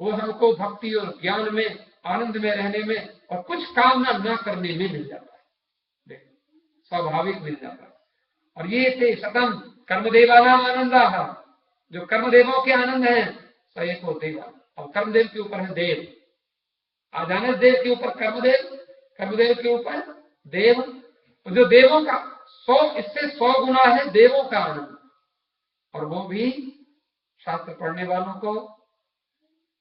वो हमको भक्ति और ज्ञान में आनंद में रहने में और कुछ कामना न करने में मिल जाता है, स्वाभाविक मिल जाता है। और ये थे सतम कर्मदेवानाम आनंदा, जो कर्मदेवों के आनंद है सही को देवा। अब कर्मदेव के ऊपर है देव, आजानस देव के ऊपर कर्मदेव, कर्मदेव के ऊपर देव। जो देवों का इससे 100 गुना है देवों का आनंद, और वो भी शास्त्र पढ़ने वालों को।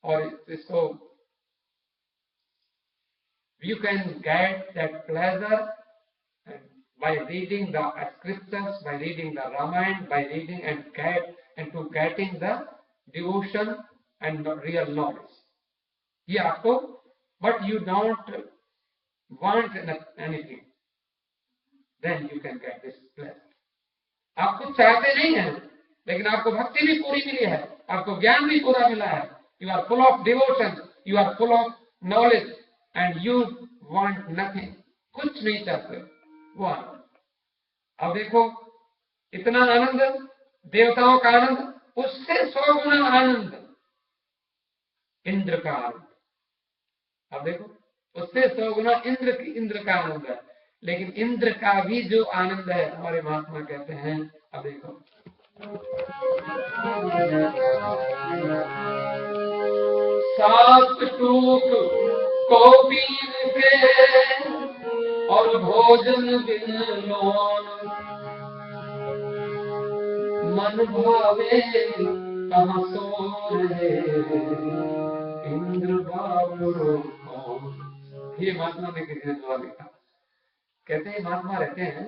और इसको you can get that pleasure by reading the scriptures, by reading the Ramayana, by reading and to getting the devotion and the real knowledge. ये आपको, but you don't want anything, then you can get this pleasure. आप कुछ चाहते नहीं हैं, लेकिन आपको भक्ति भी पूरी मिली है, आपको ज्ञान भी पूरा मिला है। You are full of devotion, you are full of knowledge, and you want nothing. कुछ नहीं चाहते वो आनंद। अब देखो इतना आनंद, देवताओं का आनंद, उससे 100 गुना आनंद इंद्र का आनंद। अब देखो उससे 100 गुना इंद्र का आनंद है। लेकिन इंद्र का भी जो आनंद है हमारे महात्मा कहते हैं, अब देखो सात टूक को पीन के और भोजन बिन लोन, मन भावे कहाँ सो रहे इंद्र बाबू। ये महात्मा ने किसी ने दुआ लिखा, कहते हैं महात्मा रहते हैं,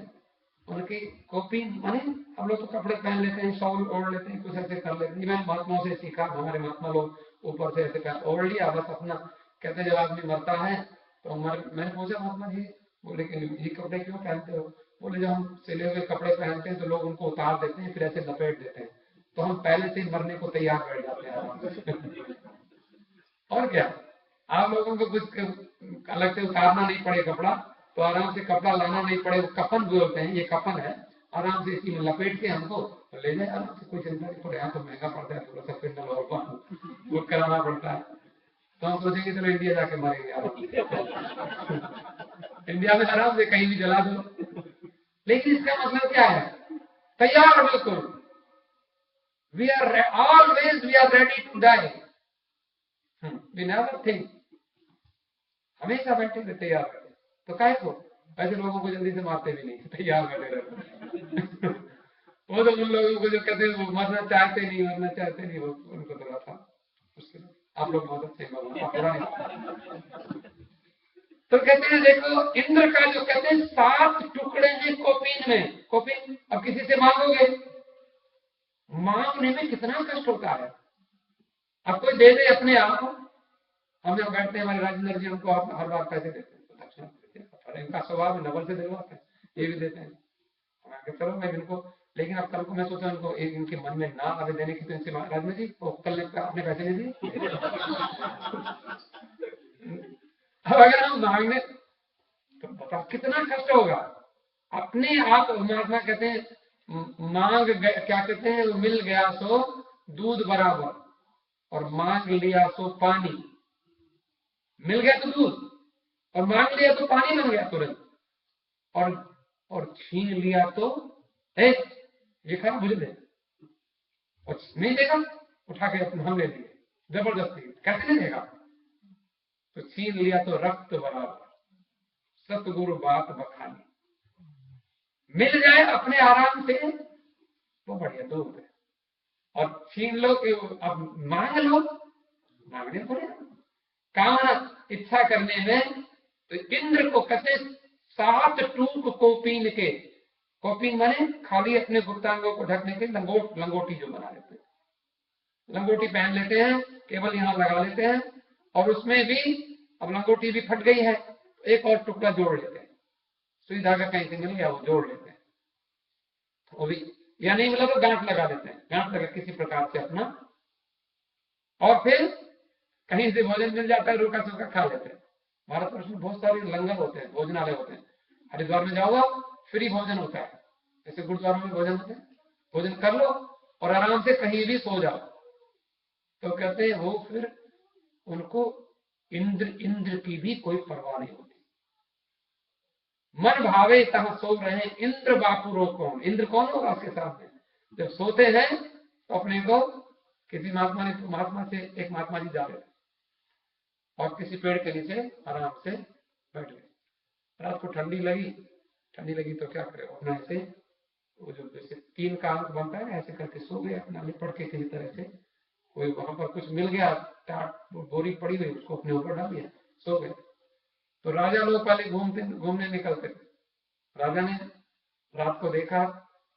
उनकी कॉपी माने हम लोग तो कपड़े पहन लेते हैं, शॉल ओढ़ लेते हैं, कुछ ऐसे कर लेते हैं। मैं महात्माओं से सीखा, हमारे महात्मा लोग ऊपर से ऐसे ओढ़ लिया बस अपना। कहते जब आदमी मरता है तो मैंने पूछा महात्मा जी, बोले कि ये कपड़े क्यों पहनते हो? बोले जब हम सिले हुए कपड़े पहनते हैं तो लोग उनको उतार देते हैं, फिर ऐसे लपेट देते हैं, तो हम पहले से मरने को तैयार बैठ जाते हैं। और क्या, आप लोगों को कुछ अलग से उतारना नहीं पड़े कपड़ा, तो आराम से कपड़ा लाना नहीं पड़े, वो कफन बोलते हैं, ये कफन है, आराम से इसी में लपेट के हमको ले जाए आराम से, कोई चिंता नहीं पड़े। यहाँ तो महंगा पड़ता है, थोड़ा सा पिंडल और बुक कराना पड़ता है, तो हम सोचेंगे चलो इंडिया जाके मरेंगे इंडिया में आराम से कहीं भी जला दो। लेकिन इसका मतलब क्या है? तैयार बिल्कुल, we are always we are ready to die, we never think, हमेशा बैठे हुए तैयार रहते। तो काहे को ऐसे लोगों को जल्दी से मारते भी नहीं, तैयार बैठे रहते। वो तो उन लोगों को जो कहते हैं वो मरना चाहते नहीं, वो उनको थोड़ा था उसके। आप लोग मदद से तो कहते हैं देखो इंद्र का जो कहते हैं 7 टुकड़े हैं कोपीन में। कोपीन, अब किसी से मांगोगे, मांगने में कितना कष्ट होता है। अब कोई दे दे अपने आप, हम जब बैठते हैं हमारे राजेंद्र जी हमको हर बार पैसे देते हैं, दक्षिणा इनका स्वभाव नवल से दिलवाते हैं, ये भी देते हैं। चलो मैं इनको, लेकिन अब कल को मैं सोचा उनको एक इनके मन में ना आवे देने की, तो इनसे राजेंद्र जी कल अपने पैसे नहीं दिए। अब अगर हम मांगने तो बताओ कितना कष्ट होगा। अपने आप महात्मा कहते हैं मांग क्या कहते हैं, मिल गया सो दूध बराबर, और मांग लिया सो पानी। मिल गया तो दूध, और मांग लिया तो पानी बन गया तुरंत, और छीन लिया तो ये खा मुझे दे, और नहीं देगा उठा के हम ले लिए जबरदस्ती, कैसे नहीं देगा? तो छीन लिया तो रक्त बराबर, सतगुरु बात बखानी। मिल जाए अपने आराम से तो बढ़िया दूध है, और छीन लो कि अब मांग लो, मांगने पड़ेगा। कामना इच्छा करने में तो इंद्र को कहते 7 टूक कोपीन के, कोपीन माने खाली अपने गुप्तांगों को ढकने के लंगोटी जो बना लेते हैं, लंगोटी पहन लेते हैं, केवल यहाँ लगा लेते हैं, और उसमें भी अब लंगोटी भी फट गई है, एक और टुकड़ा जोड़ लेते हैं, सुई धागा कहीं से मिल गया वो जोड़ लेते हैं, वो भी या नहीं मिला तो गांठ लगा देते हैं, गांठ लगा किसी प्रकार से अपना, और फिर कहीं से भोजन मिल जाता है, रूखा सूखा खा लेते हैं। भारतवर्ष में बहुत सारे लंगर होते हैं, भोजनालय होते हैं, हरिद्वार में जाओगे फ्री भोजन होता है, जैसे गुरुद्वारों में भोजन होते हैं, भोजन कर लो और आराम से कहीं भी सो जाओ। तो कहते हैं वो फिर उनको इंद्र की भी कोई परवाह नहीं होती। मन भावे तह सो रहे इंद्र बापुरो कौन, इंद्र कौन होगा उसके सामने। जब सोते हैं तो अपने को किसी महात्मा से एक महात्मा जी जा रहे थे और किसी पेड़ के नीचे आराम से बैठ गए। रात को ठंडी लगी तो क्या करे, अपना ऐसे वो जो जैसे 3 का अंक बनता है ऐसे करके सो गए अपना लिपट के किसी तरह से। कोई वहां पर कुछ मिल गया, टाट बोरी पड़ी हुई, उसको अपने ऊपर डाल दिया, सो गए। तो राजा लोग पहले घूमने निकलते थे। राजा ने रात को देखा,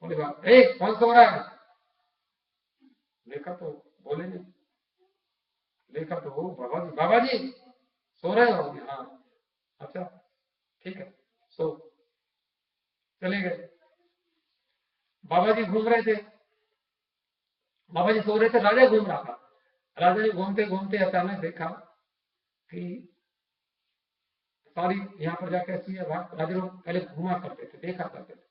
बोले कौन सो रहा है। देखा तो बोले नहीं, देखा तो वो बाबा जी सो रहे हो। हाँ अच्छा ठीक है सो। चले गए। बाबा जी घूम रहे थे, बाबा जी सो रहे थे, राजा घूम रहा था। राजा ने घूमते घूमते अचानक देखा कि सारी यहाँ पर जाके ऐसी है बात। राजा लोग पहले घूमा करते थे, देखा करते थे।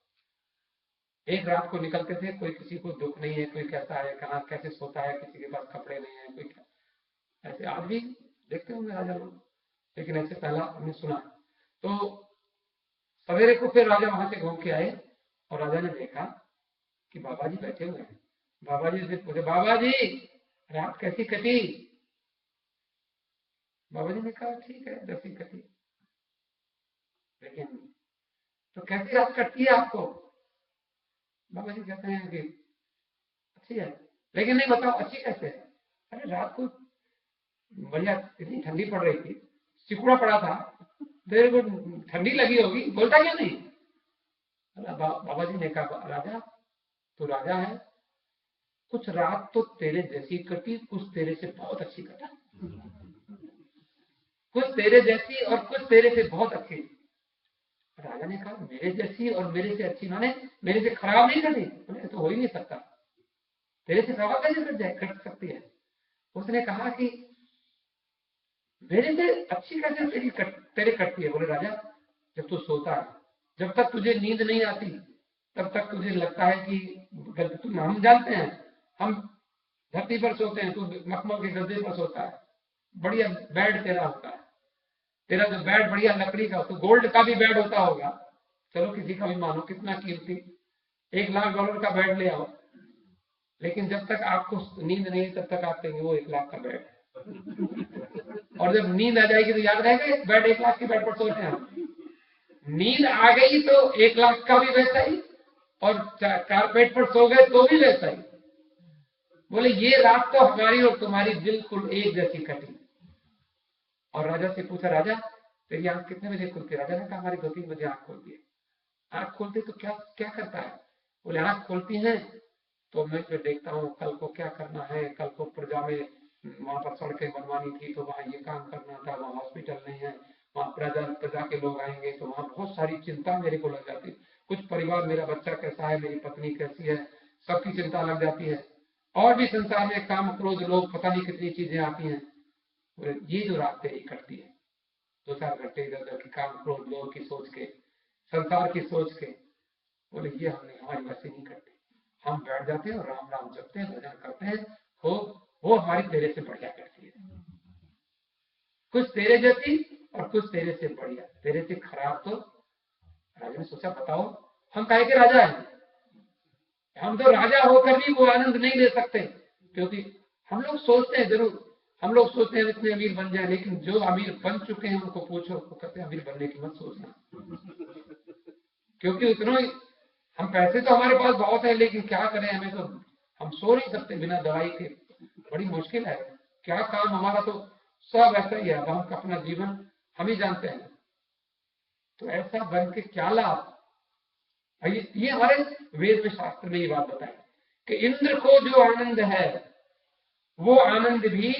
एक रात को निकलते थे, कोई किसी को दुख नहीं है, कोई कैसा है, कहाँ कैसे सोता है, किसी के पास कपड़े नहीं है, कोई क्या। ऐसे आज भी देखते होंगे राजा लोग, लेकिन ऐसे पहला हमने सुना। तो सवेरे को फिर राजा वहां से घूम के आए और राजा ने देखा कि बाबा जी बैठे हुए हैं। बाबा जी से पूछे, बाबा जी रात कैसी कटी। बाबा जी ने कहा ठीक है जैसी कटी। लेकिन तो कैसी रात कटती है आपको। बाबा जी कहते हैं कि अच्छी है, लेकिन नहीं बताओ अच्छी कैसे है। अरे रात को बढ़िया इतनी ठंडी पड़ रही थी, सिकुड़ा पड़ा था, तेरे को ठंडी लगी होगी, बोलता क्यों नहीं। बाबा जी ने कहा राजा तू राजा है, कुछ रात तो तेरे जैसी कटी, कुछ तेरे से बहुत अच्छी कटा, कुछ तेरे जैसी और कुछ तेरे से बहुत अच्छी। राजा ने कहा मेरे जैसी और मेरे से अच्छी माने मेरे से खराब नहीं कटी। तो हो ही नहीं सकता, तेरे से खराब कैसे कट सकती है। उसने कहा कि मेरे से अच्छी कैसे तेरे कटती है। बोले राजा जब तू सोता है, जब तक तुझे नींद नहीं आती तब तक तुझे लगता है कि हम जानते हैं हम धरती पर सोते हैं, तू मखमल के गद्दे पर सोता है, बढ़िया बेड तेरा होता है। तेरा जो बेड बढ़िया लकड़ी का, तो गोल्ड का भी बेड होता होगा, चलो किसी का भी मानो कितना कीमती, $1 लाख का बेड ले आओ, लेकिन जब तक आपको नींद नहीं तब तक आप कहेंगे वो 1 लाख का बेड है। और जब नींद आ जाएगी तो याद रहेगा बेड 1 लाख के बेड पर सोते हैं हम। नींद आ गई तो 1 लाख का भी वैसा ही, और कारपेट पर सो गए तो भी वैसा ही। बोले ये रात तो हमारी और तुम्हारी बिल्कुल एक जैसी कटी। और राजा से पूछा राजा तेरी आंख कितने बजे खुलती है। राजा ने कहा हमारी 2-3 बजे आंख खुलती है। आंख खोलती तो क्या क्या करता है। बोले आंख खोलती है तो मैं फिर देखता हूँ कल को क्या करना है, कल को प्रजा में वहां पर सड़कें बनवानी थी तो वहां ये काम करना था, वहां हॉस्पिटल नहीं है, वहां प्रजा के लोग आएंगे तो वहां बहुत सारी चिंता मेरे को लग जाती। कुछ परिवार, मेरा बच्चा कैसा है, मेरी पत्नी कैसी है, सबकी चिंता लग जाती है। और भी संसार में काम क्रोध लोग पता नहीं कितनी चीजें आती हैं। ये जो रात तेरी कटती है 2-4 घंटे इधर उधर की काम क्रोध लोग की सोच के, संसार की सोच के, बोले ये हमारी वैसे नहीं करते। हम बैठ जाते हैं और राम राम जपते हैं, भजन करते हैं, वो हमारी तेरे से बढ़िया करती है। कुछ तेरे जैसी और कुछ तेरे से बढ़िया, तेरे से खराब तो। राजा ने सोचा बताओ हम काहे के राजा हैं। हम तो राजा होकर भी वो आनंद नहीं ले सकते, क्योंकि हम लोग सोचते हैं जरूर, हम लोग सोचते हैं इतने अमीर बन जाए, लेकिन जो अमीर बन चुके हैं उनको पूछो, वो कहते हैं अमीर बनने की मत सोचना, क्योंकि उतना हम पैसे तो हमारे पास बहुत है, लेकिन क्या करें, हमें तो हम सो नहीं सकते बिना दवाई के, बड़ी मुश्किल है। क्या काम हमारा तो सब ऐसा ही है, अब हम अपना जीवन हम ही जानते हैं। तो ऐसा बन के क्या लाभ। ये हमारे वेद में शास्त्र में ये बात बताई कि इंद्र को जो आनंद है वो आनंद भी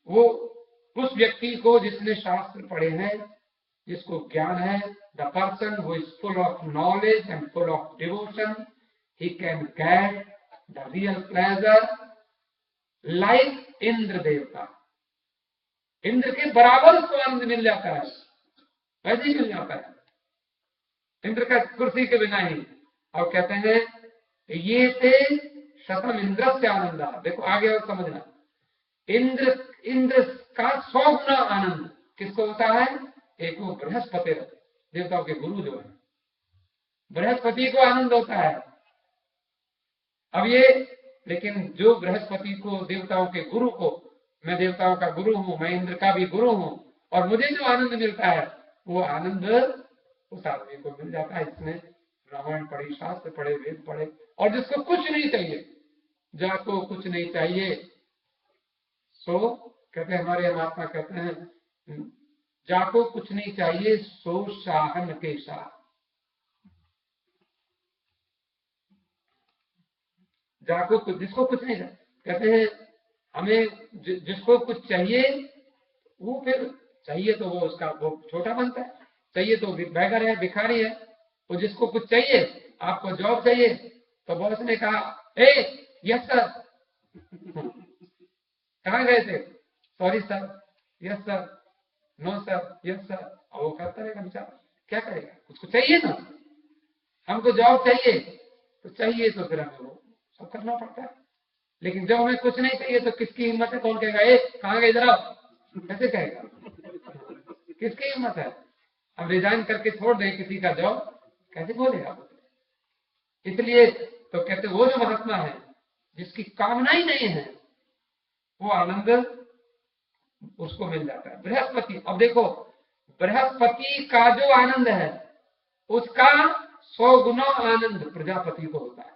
वो उस व्यक्ति को जिसने शास्त्र पढ़े हैं, जिसको ज्ञान है, the person who is full of knowledge and full of devotion, he can get the real pleasure like Indra देवता। इंद्र के बराबर उसको आनंद मिल जाता है, वैसे ही मिल जाता है इंद्र का कुर्सी के बिना ही। और कहते हैं ये शतम इंद्र से आनंद। देखो आगे और समझना, इंद्र का 100 गुना आनंद किसको होता है? एक वो बृहस्पति देवताओं के गुरु जो है, बृहस्पति को आनंद होता है। अब ये लेकिन जो बृहस्पति को, देवताओं के गुरु को, मैं देवताओं का गुरु हूं, मैं इंद्र का भी गुरु हूं, और मुझे जो आनंद मिलता है वो आनंद उस आदमी को मिल जाता है जिसने रामायण पढ़ी, शास्त्र पढ़े, वेद पढ़े, और जिसको कुछ नहीं चाहिए, जाको कुछ नहीं चाहिए। सो कहते हैं हमारे महात्मा कहते हैं, जाको कुछ नहीं चाहिए सो शाहन के शाह। जाको कुछ, जिसको कुछ नहीं चाहिए, कहते हैं हमें जिसको कुछ चाहिए वो फिर चाहिए तो वो उसका वो छोटा बनता है, चाहिए तो बेघर है, भिखारी है। वो जिसको कुछ चाहिए, आपको जॉब चाहिए तो बॉस ने कहा ए यस सर, कहाँ गए थे? Sorry sir, yes sir, no sir, yes sir, और वो करता रहेगा बेचारा, क्या करेगा? उसको चाहिए ना, हमको जॉब चाहिए तो चाहिए तो फिर हमें वो सब करना पड़ता है। लेकिन जब हमें कुछ नहीं चाहिए तो किसकी हिम्मत है? कौन कहेगा ए कहाँ गए जरा, कैसे कहेगा? किसकी हिम्मत है? अब रिजाइन करके छोड़ दे किसी का जॉब, कैसे बोलेगा? इसलिए तो कहते वो जो महात्मा है जिसकी कामना ही नहीं है वो आनंद उसको मिल जाता है। बृहस्पति, अब देखो बृहस्पति का जो आनंद है उसका 100 गुना आनंद प्रजापति को होता है।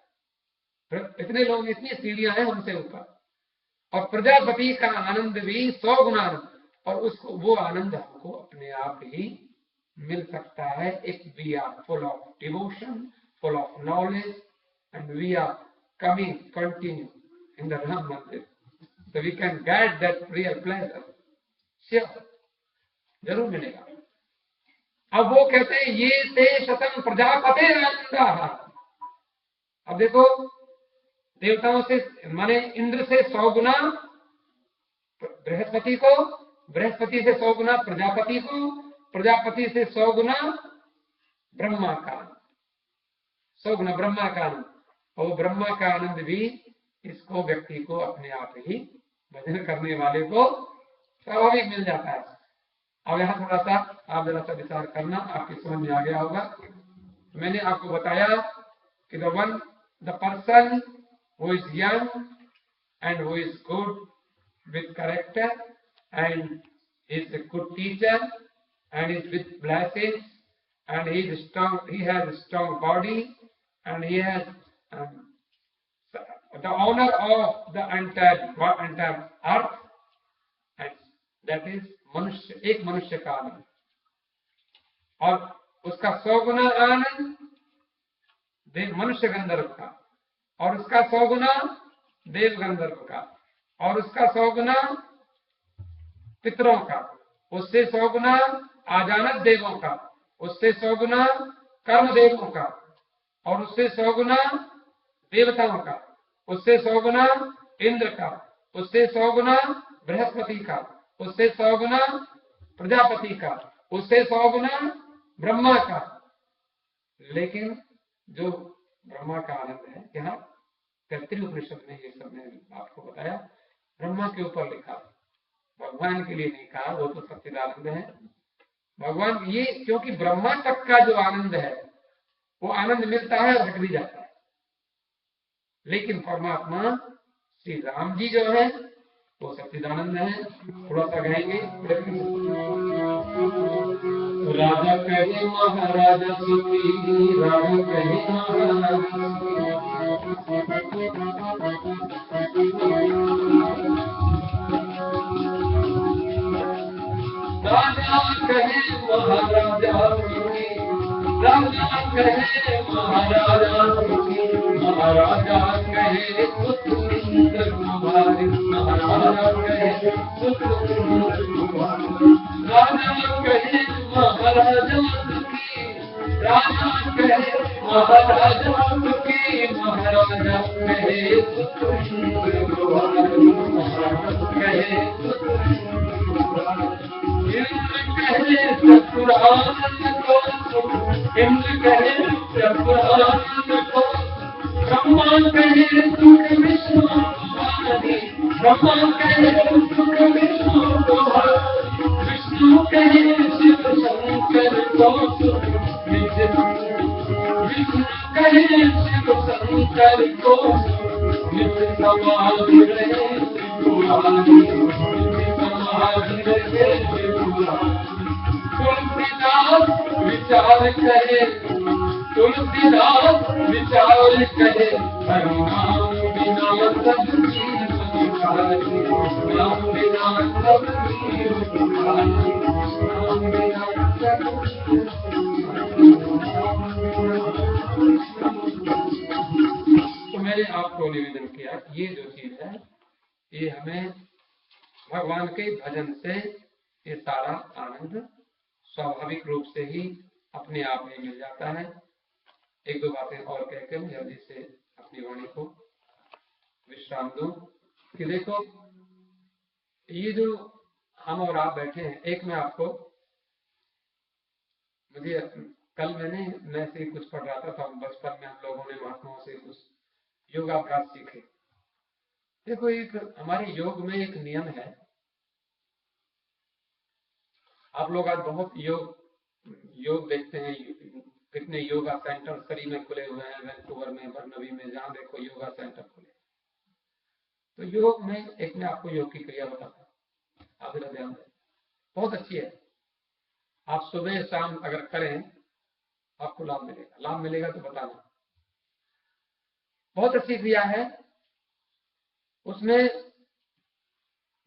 इतने लोग, इतनी सीढ़ियां हैं हमसे ऊपर, और प्रजापति का आनंद भी 100 गुना आनंद, और उसको वो आनंद हमको अपने आप ही मिल सकता है if we are full of devotion, full of knowledge, and we are coming continue in the Ram Mandir, so we can get that real pleasure. Sure, जरूर मिलेगा। अब वो कहते हैं ये ते शतम प्रजापते आनंदा। अब देखो देवताओं से माने इंद्र से 100 गुना बृहस्पति को, बृहस्पति से 100 गुना प्रजापति को, प्रजापति से 100 गुना ब्रह्मा का, 100 गुना ब्रह्मा का आनंद, और ब्रह्मा का आनंद भी इसको व्यक्ति को अपने आप ही भजन करने वाले को स्वाभाविक मिल जाता है। अब यहाँ थोड़ा सा आप जरा सा विचार करना, आपकी समझ में आ गया होगा। मैंने आपको बताया कि the person who is young and who is good with character and is a good teacher and is with blessings and he is strong, he has a strong body and he has the honor of the entire earth, and that is मनुष्य, एक मनुष्य का आनंद, और उसका 100 गुना आनंद मनुष्य गंधर्व का, और उसका 100 गुना देव गंधर्व का, और उसका 100 गुना पितरों का, उससे 100 गुना आजानत देवों का, उससे 100 गुना कर्म देवों का, और उससे 100 गुना देवताओं का, उससे 100 गुना इंद्र का, उससे 100 गुना बृहस्पति का, उससे 100 गुना प्रजापति का, उससे 100 गुना ब्रह्मा का। लेकिन जो ब्रह्मा का आनंद है, यहाँ तैत्तिरीय उपनिषद में ये सब मैंने आपको बताया, ब्रह्मा के ऊपर लिखा, भगवान के लिए नहीं कहा, वो तो सच्चिदानंद है। भगवान ये, क्योंकि ब्रह्मा तक का जो आनंद है वो आनंद मिलता है और हट भी जाता है, लेकिन परमात्मा श्री राम जी जो है वो सच्चिदानंद है। थोड़ा सा गाएंगे। राजा कहे महाराजा सुखी, राजा कहे महाराजा राजा कहे महाराजा सुखी, राजा कहे महाराजा सुखी, महाराजा कहे सुख सुंदर कुमार, महाराजा कहे सुख सुंदर कुमार, राजा कहे महाराजा सुखी, राजा कहे महाराजा सुखी, महाराजा कहे सुख सुंदर कुमार, महाराजा कहे सुख सुंदर कुमार। इंद्र कहे सतुरानंद को, इंद्र कहे सतुरानंद को, ब्रह्मा कहे सुख विष्णु कुमारी, ब्रह्मा कहे सुख विष्णु कुमारी। को विष्णु कहे शिव शंकर को, नित्य समाधि रहे त्रिपुरारी, नित्य समाधि रहे त्रिपुरारी। तुलसीदास विचार करे, तुलसीदास विचार करे, हरि नाम बिना सब चीज सुखारी, नाम बिना सब चीज सुखारी, नाम बिना सब चीज सुखारी। तो मैंने आपको निवेदन किया, ये जो चीज है ये हमें भगवान के भजन से ये सारा आनंद स्वाभाविक रूप से ही अपने आप में मिल जाता है। एक दो बातें और कहकर मैं जल्दी से अपनी वाणी को विश्राम दूं कि देखो ये जो हम और आप बैठे हैं, एक मैं आपको, मुझे कल मैं से कुछ पढ़ रहा था, बचपन में हम लोगों ने महात्माओं से कुछ योगाभ्यास सीखे। देखो एक हमारे योग में एक नियम है, आप लोग आज बहुत योग देखते हैं, कितने योगा सेंटर सरी में खुले हुए हैं, वैंकूवर में, बर्नबी में, जहां देखो योगा सेंटर खुले। तो योग में एक मैं आपको योग की क्रिया बताता हूँ, आप मेरा ध्यान दें, बहुत अच्छी है। आप सुबह शाम अगर करें आपको लाभ मिलेगा, लाभ मिलेगा तो बताना। बहुत अच्छी क्रिया है। उसमें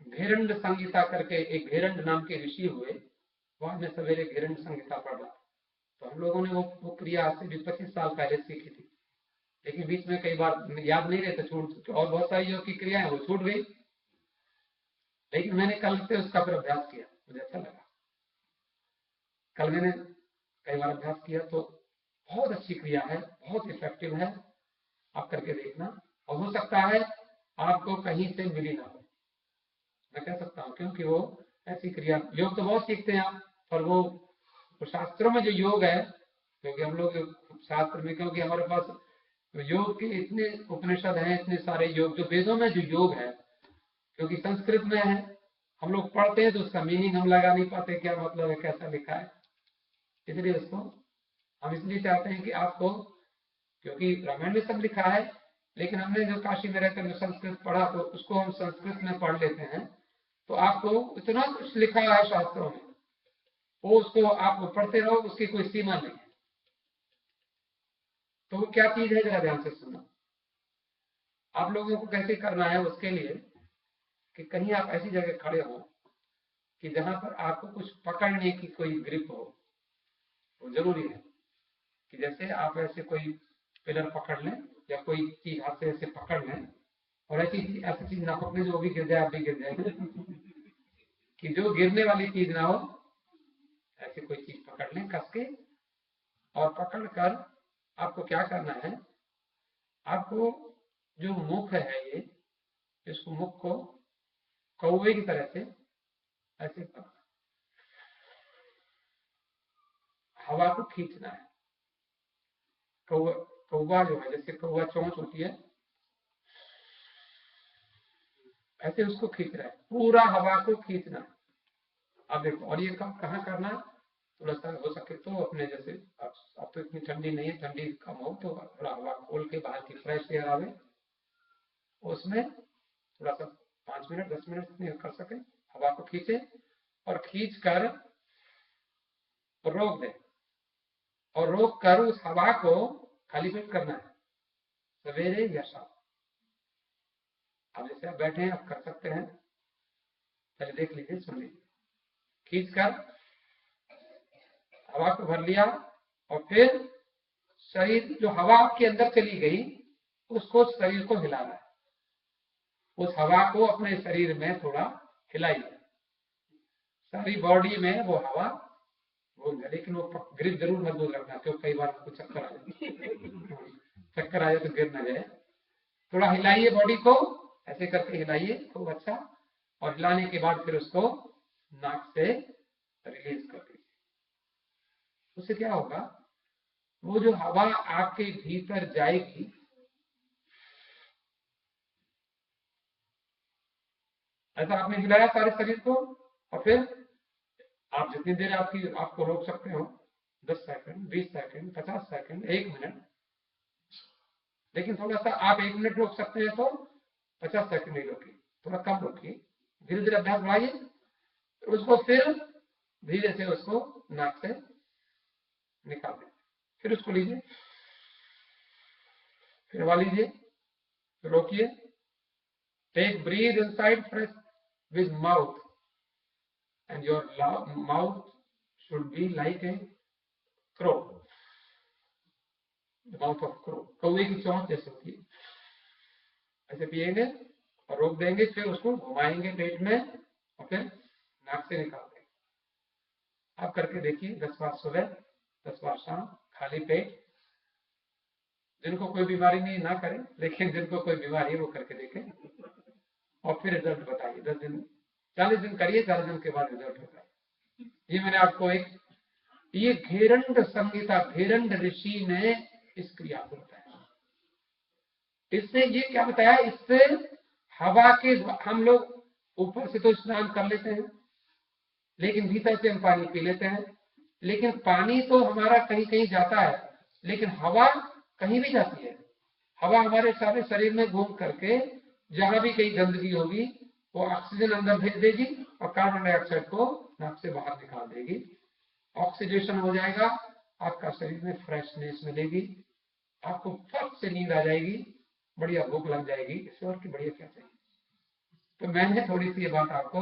घेरंड संहिता करके एक घेरंड नाम के ऋषि हुए, वहां में सवेरे घेरंड संहिता पढ़ रहा, तो हम लोगों ने वो क्रिया आज से भी 25 साल पहले सीखी थी, लेकिन बीच में कई बार याद नहीं रहता, छूट, और बहुत सारी योग की क्रियाएं वो छूट गई, लेकिन मैंने कल से उसका फिर अभ्यास किया, मुझे अच्छा लगा। कल मैंने कई बार अभ्यास किया तो बहुत अच्छी क्रिया है, बहुत इफेक्टिव है, आप करके देखना। और हो सकता है आपको कहीं से मिली ना हो, मैं कह सकता हूँ, क्योंकि वो ऐसी क्रिया, योग तो बहुत सीखते हैं आप, पर वो शास्त्रों में जो योग है, क्योंकि हम लोग शास्त्र में, क्योंकि हमारे पास योग के इतने उपनिषद हैं, इतने सारे योग, जो वेदों में जो योग है, क्योंकि संस्कृत में है, हम लोग पढ़ते हैं तो उसका मीनिंग हम लगा नहीं पाते, क्या मतलब है, कैसा लिखा है। इसलिए उसको हम इसलिए चाहते हैं कि आपको, क्योंकि रामायण में सब लिखा है, लेकिन हमने जो काशी में रहकर जो संस्कृत पढ़ा, तो उसको हम संस्कृत में पढ़ लेते हैं, तो आपको इतना कुछ लिखा है शास्त्रों में, वो उसको आप पढ़ते रहो, उसकी कोई सीमा नहीं है। तो वो क्या चीज है, जरा ध्यान से सुनो। आप लोगों को कैसे करना है, उसके लिए कि कहीं आप ऐसी जगह खड़े हो कि जहां पर आपको कुछ पकड़ने की कोई ग्रिप हो, वो जरूरी है कि जैसे आप ऐसे कोई पिलर पकड़ लें या कोई चीज हाथ से ऐसे पकड़ लें, और ऐसी चीज ना पकड़े जो भी गिर जाए, आप भी गिर जाए कि जो गिरने वाली चीज ना हो, ऐसी कोई चीज पकड़ लें कस के, और पकड़ कर आपको क्या करना है, आपको जो मुख है ये, इसको मुख को कौवे की तरह से ऐसे हवा को खींचना है। कौवा जो है, जैसे कौवा चोंच होती है, ऐसे उसको खींच रहा है, पूरा हवा को खींचना है। अब देखो, और ये काम कहाँ करना, थोड़ा सा हो सके तो अपने, जैसे अब तो इतनी ठंडी नहीं है, ठंडी कम हो तो थोड़ा हवा खोल के बाहर की फ्रेश एयर आवे, उसमें थोड़ा सा 5 मिनट 10 मिनट जितने कर सके हवा को खींचे, और खींच कर रोक दे, और रोक कर उस हवा को खाली पेट करना है, सवेरे या शाम। अब जैसे आप बैठे हैं, आप कर सकते हैं, पहले देख लीजिए, सुन लीजिए। खींच कर हवा को भर लिया, और फिर शरीर, जो हवा आपके अंदर चली गई, उसको, शरीर को हिलाना है, उस हवा को अपने शरीर में थोड़ा हिलाइए, सारी बॉडी में वो हवा घूम जाए, लेकिन वो ग्रिप जरूर मजबूत रखना, क्योंकि कई बार आपको चक्कर आ जाए, चक्कर आ जाए तो गिर ना जाए। थोड़ा हिलाइए बॉडी को, ऐसे करके हिलाइए खूब अच्छा, और हिलाने के बाद फिर उसको नाक से रिलीज कर दीजिए। उससे क्या होगा, वो जो हवा आपके भीतर जाएगी, ऐसा आपने हिलाया सारे शरीर को, और फिर आप जितनी देर आपको रोक सकते हो, 10 सेकंड, 20 सेकंड, 50 सेकंड, 1 मिनट। लेकिन थोड़ा सा आप 1 मिनट रोक सकते हैं तो 50 सेकंड नहीं रोकिए, थोड़ा कम रोकिए, धीरे धीरे अभ्यास बढ़ाइए। उसको फिर धीरे से उसको नाक से निकाल दें, फिर उसको लीजिए, फिर हवा लीजिए, रोकिए। Take breath inside fresh with mouth, and your mouth should be like a crow, the mouth of crow, कौवे की चोंच जैसे होती है। ऐसे पिएंगे और रोक देंगे, फिर उसको घुमाएंगे पेट में और फिर नाक से निकाल देंगे। आप करके देखिए, 10 बार सुबह, 10 बार शाम, खाली पेट। जिनको कोई बीमारी नहीं ना करें, लेकिन जिनको कोई बीमारी है वो करके देखें और फिर रिजल्ट बताइए। 10 दिन, 40 दिन करिए, 40 दिन के बाद रिजल्ट होता है। ये मैंने आपको ये घेरंड संहिता, घेरंड ऋषि ने इस क्रिया को बताया। इससे ये क्या बताया, इससे हवा के, हम लोग ऊपर से तो स्नान कर लेते हैं, लेकिन भीतर से हम पानी पी लेते हैं। लेकिन पानी तो हमारा कहीं कहीं जाता है, लेकिन हवा कहीं भी जाती है। हवा हमारे सारे शरीर में घूम करके जहां भी कहीं गंदगी होगी वो ऑक्सीजन अंदर भेज देगी और कार्बन डाइऑक्साइड को नाक से बाहर निकाल देगी। ऑक्सीडेशन हो जाएगा, आपका शरीर में फ्रेशनेस मिलेगी, आपको फट से नींद आ जाएगी, बढ़िया भूख लग जाएगी। इससे और की बढ़िया क्या चाहिए। तो मैंने थोड़ी सी ये बात आपको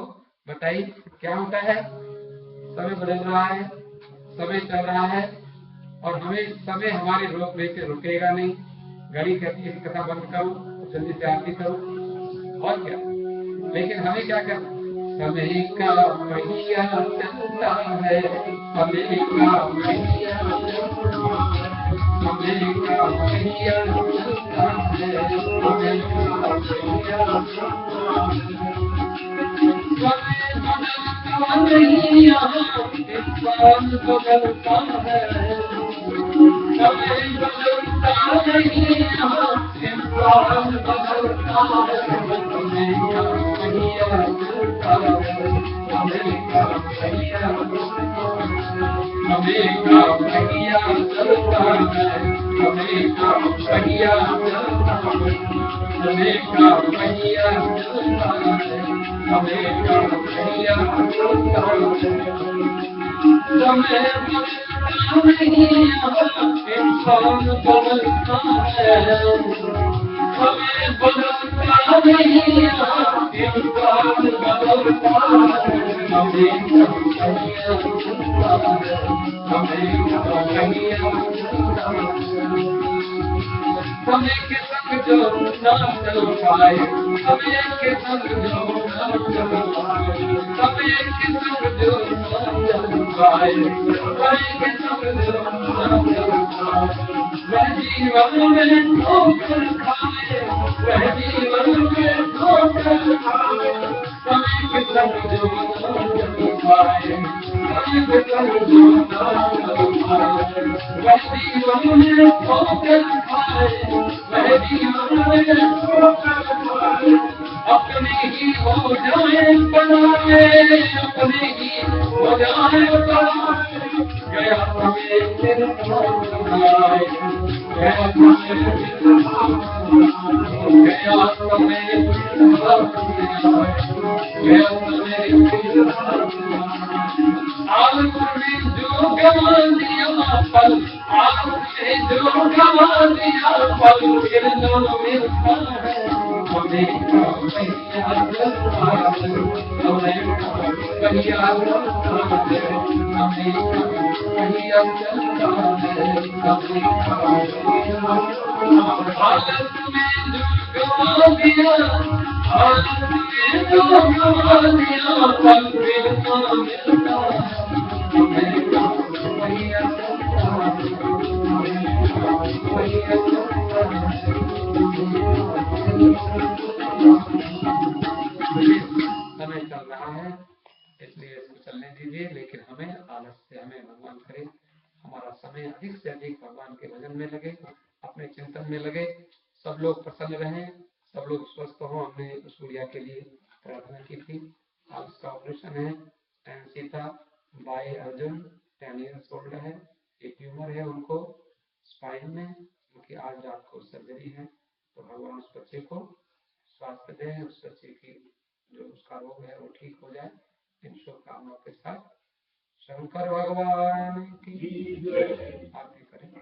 बताई। क्या होता है, समय बदल रहा है, समय चल रहा है और हमें समय हमारे रोकने से रुकेगा नहीं। घड़ी कहती है कथा बंद करो, जल्दी से आरती करो और क्या। लेकिन हमें क्या करना, समय का पहिया चलता है, समय का पहिया चलता है, समय का पहिया चलता है, समय का पहिया चलता है। समय बदलता नहीं, यहाँ इंसान बदलता है। समय बदलता नहीं, यहाँ इंसान बदलता है। समय का पहिया चलता है, समय का पहिया चलता है, समय का पहिया चलता है, समय का पहिया चलता है, समय का पहिया चलता है, समय का पहिया चलता है। समय बदलता नहीं, इंसान बदलता है। समय बदलता नहीं, इंसान बदलता है। समय का पहिया चलता है, समय का पहिया चलता है। समय के संग जो ना चल पाए, समय के संग जो ना चल पाए, समय के संग जो ना चल पाए, समय के संग जो ना चल पाए, वह जीवन में ठोकर खाए, वह जीवन में ठोकर खाए। समय के संग जो ना चल पाए, समय के संग जो ना चल पाए, वह जीवन में ठोकर खाए, वह जीवन में ठोकर खाए। अपने ही हो जाए बनाए, अपने ही हो जाए बनाए। गया समय फिर आए, गया समय फिर आए, गया समय फिर आए, गया समय फिर आए। आलस में जो गवा दिया पल, आलस में जो गवा दिया पल, फिर न मिलता है। समय का पहिया चलता है, समय का पहिया चलता है, समय का पहिया चलता है, समय का पहिया चलता है। आलस में जो गवा दिया, आलस में जो गवा दिया पल, फिर न मिलता है। समय का पहिया चलता है, समय का पहिया चलता है। समय चल रहा है, इसलिए इसको चलने दीजिए। लेकिन हमें आलस से, हमें भगवान करे हमारा समय अधिक से अधिक भगवान के भजन में लगे, अपने चिंतन में लगे। सब लोग प्रसन्न रहें, सब लोग स्वस्थ हों। हमने उस गुड़िया के लिए प्रार्थना की थी। आज उसका ऑपरेशन है। And Sita by Arjun 10 years old है। ट्यूमर है उनको स्पाइन में, उनकी आज रात को सर्जरी है, तो भगवान उस बच्चे को स्वास्थ्य दें, उस बच्चे की जो उसका रोग है वो ठीक हो जाए। इन शुभकामनाओं के साथ शंकर भगवान की जय। आरती करें।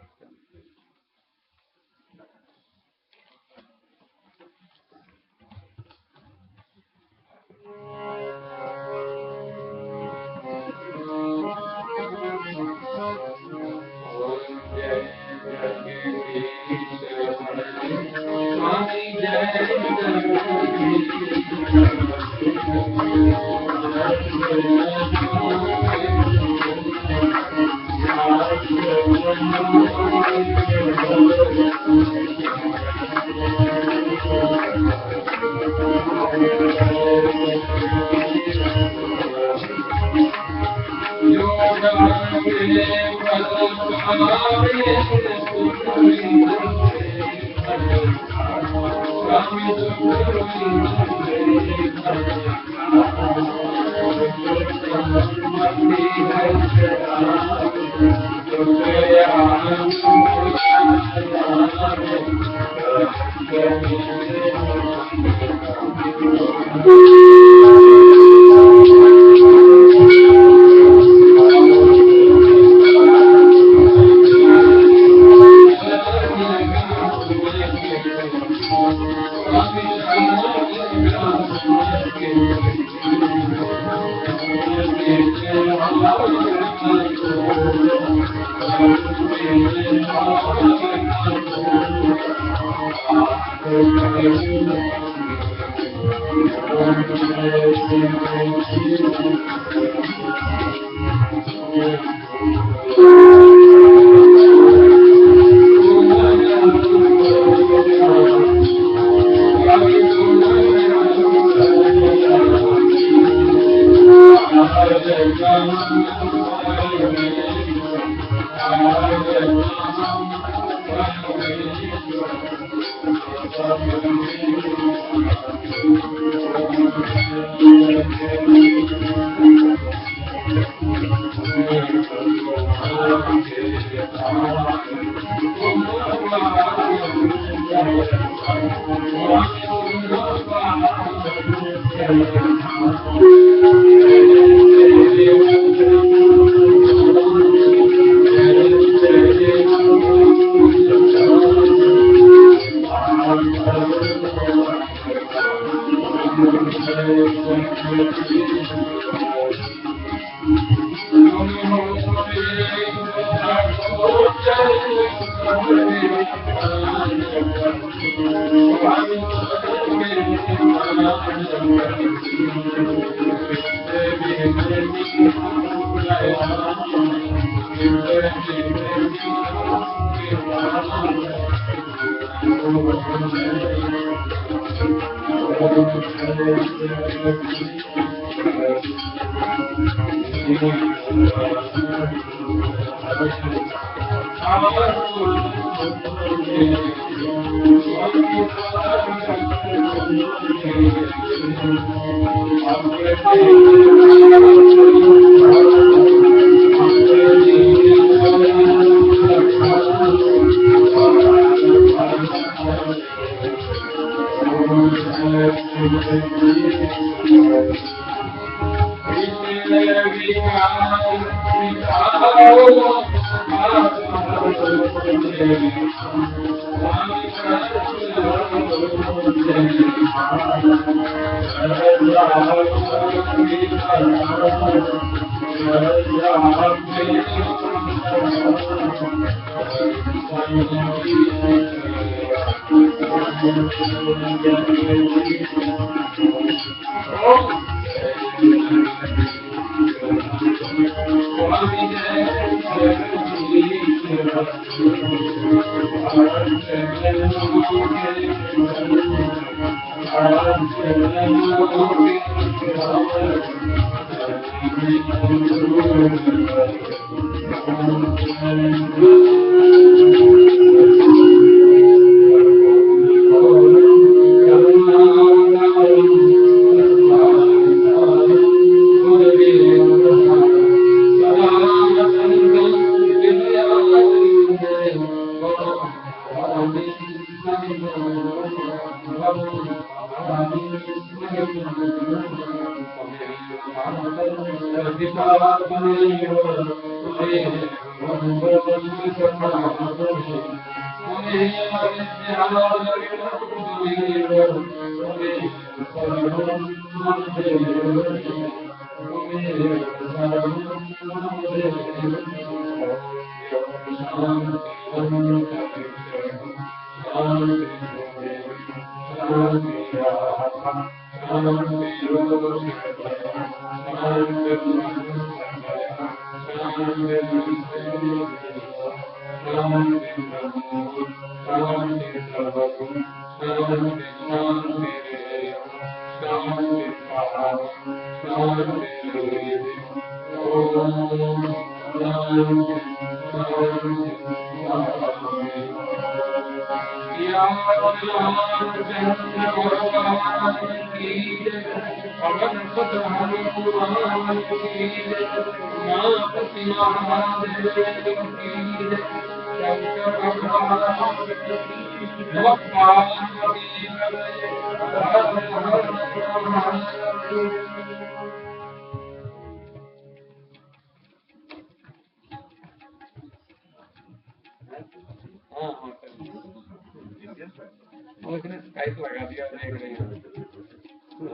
उसने स्काइप लगा दिया, देख रही है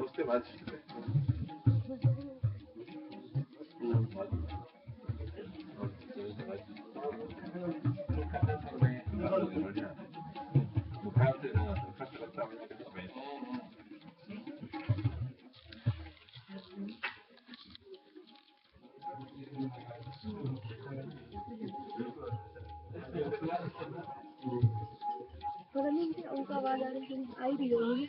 उसके बाद पता नहीं उनका आवाज आ रही है, आई भी होगी।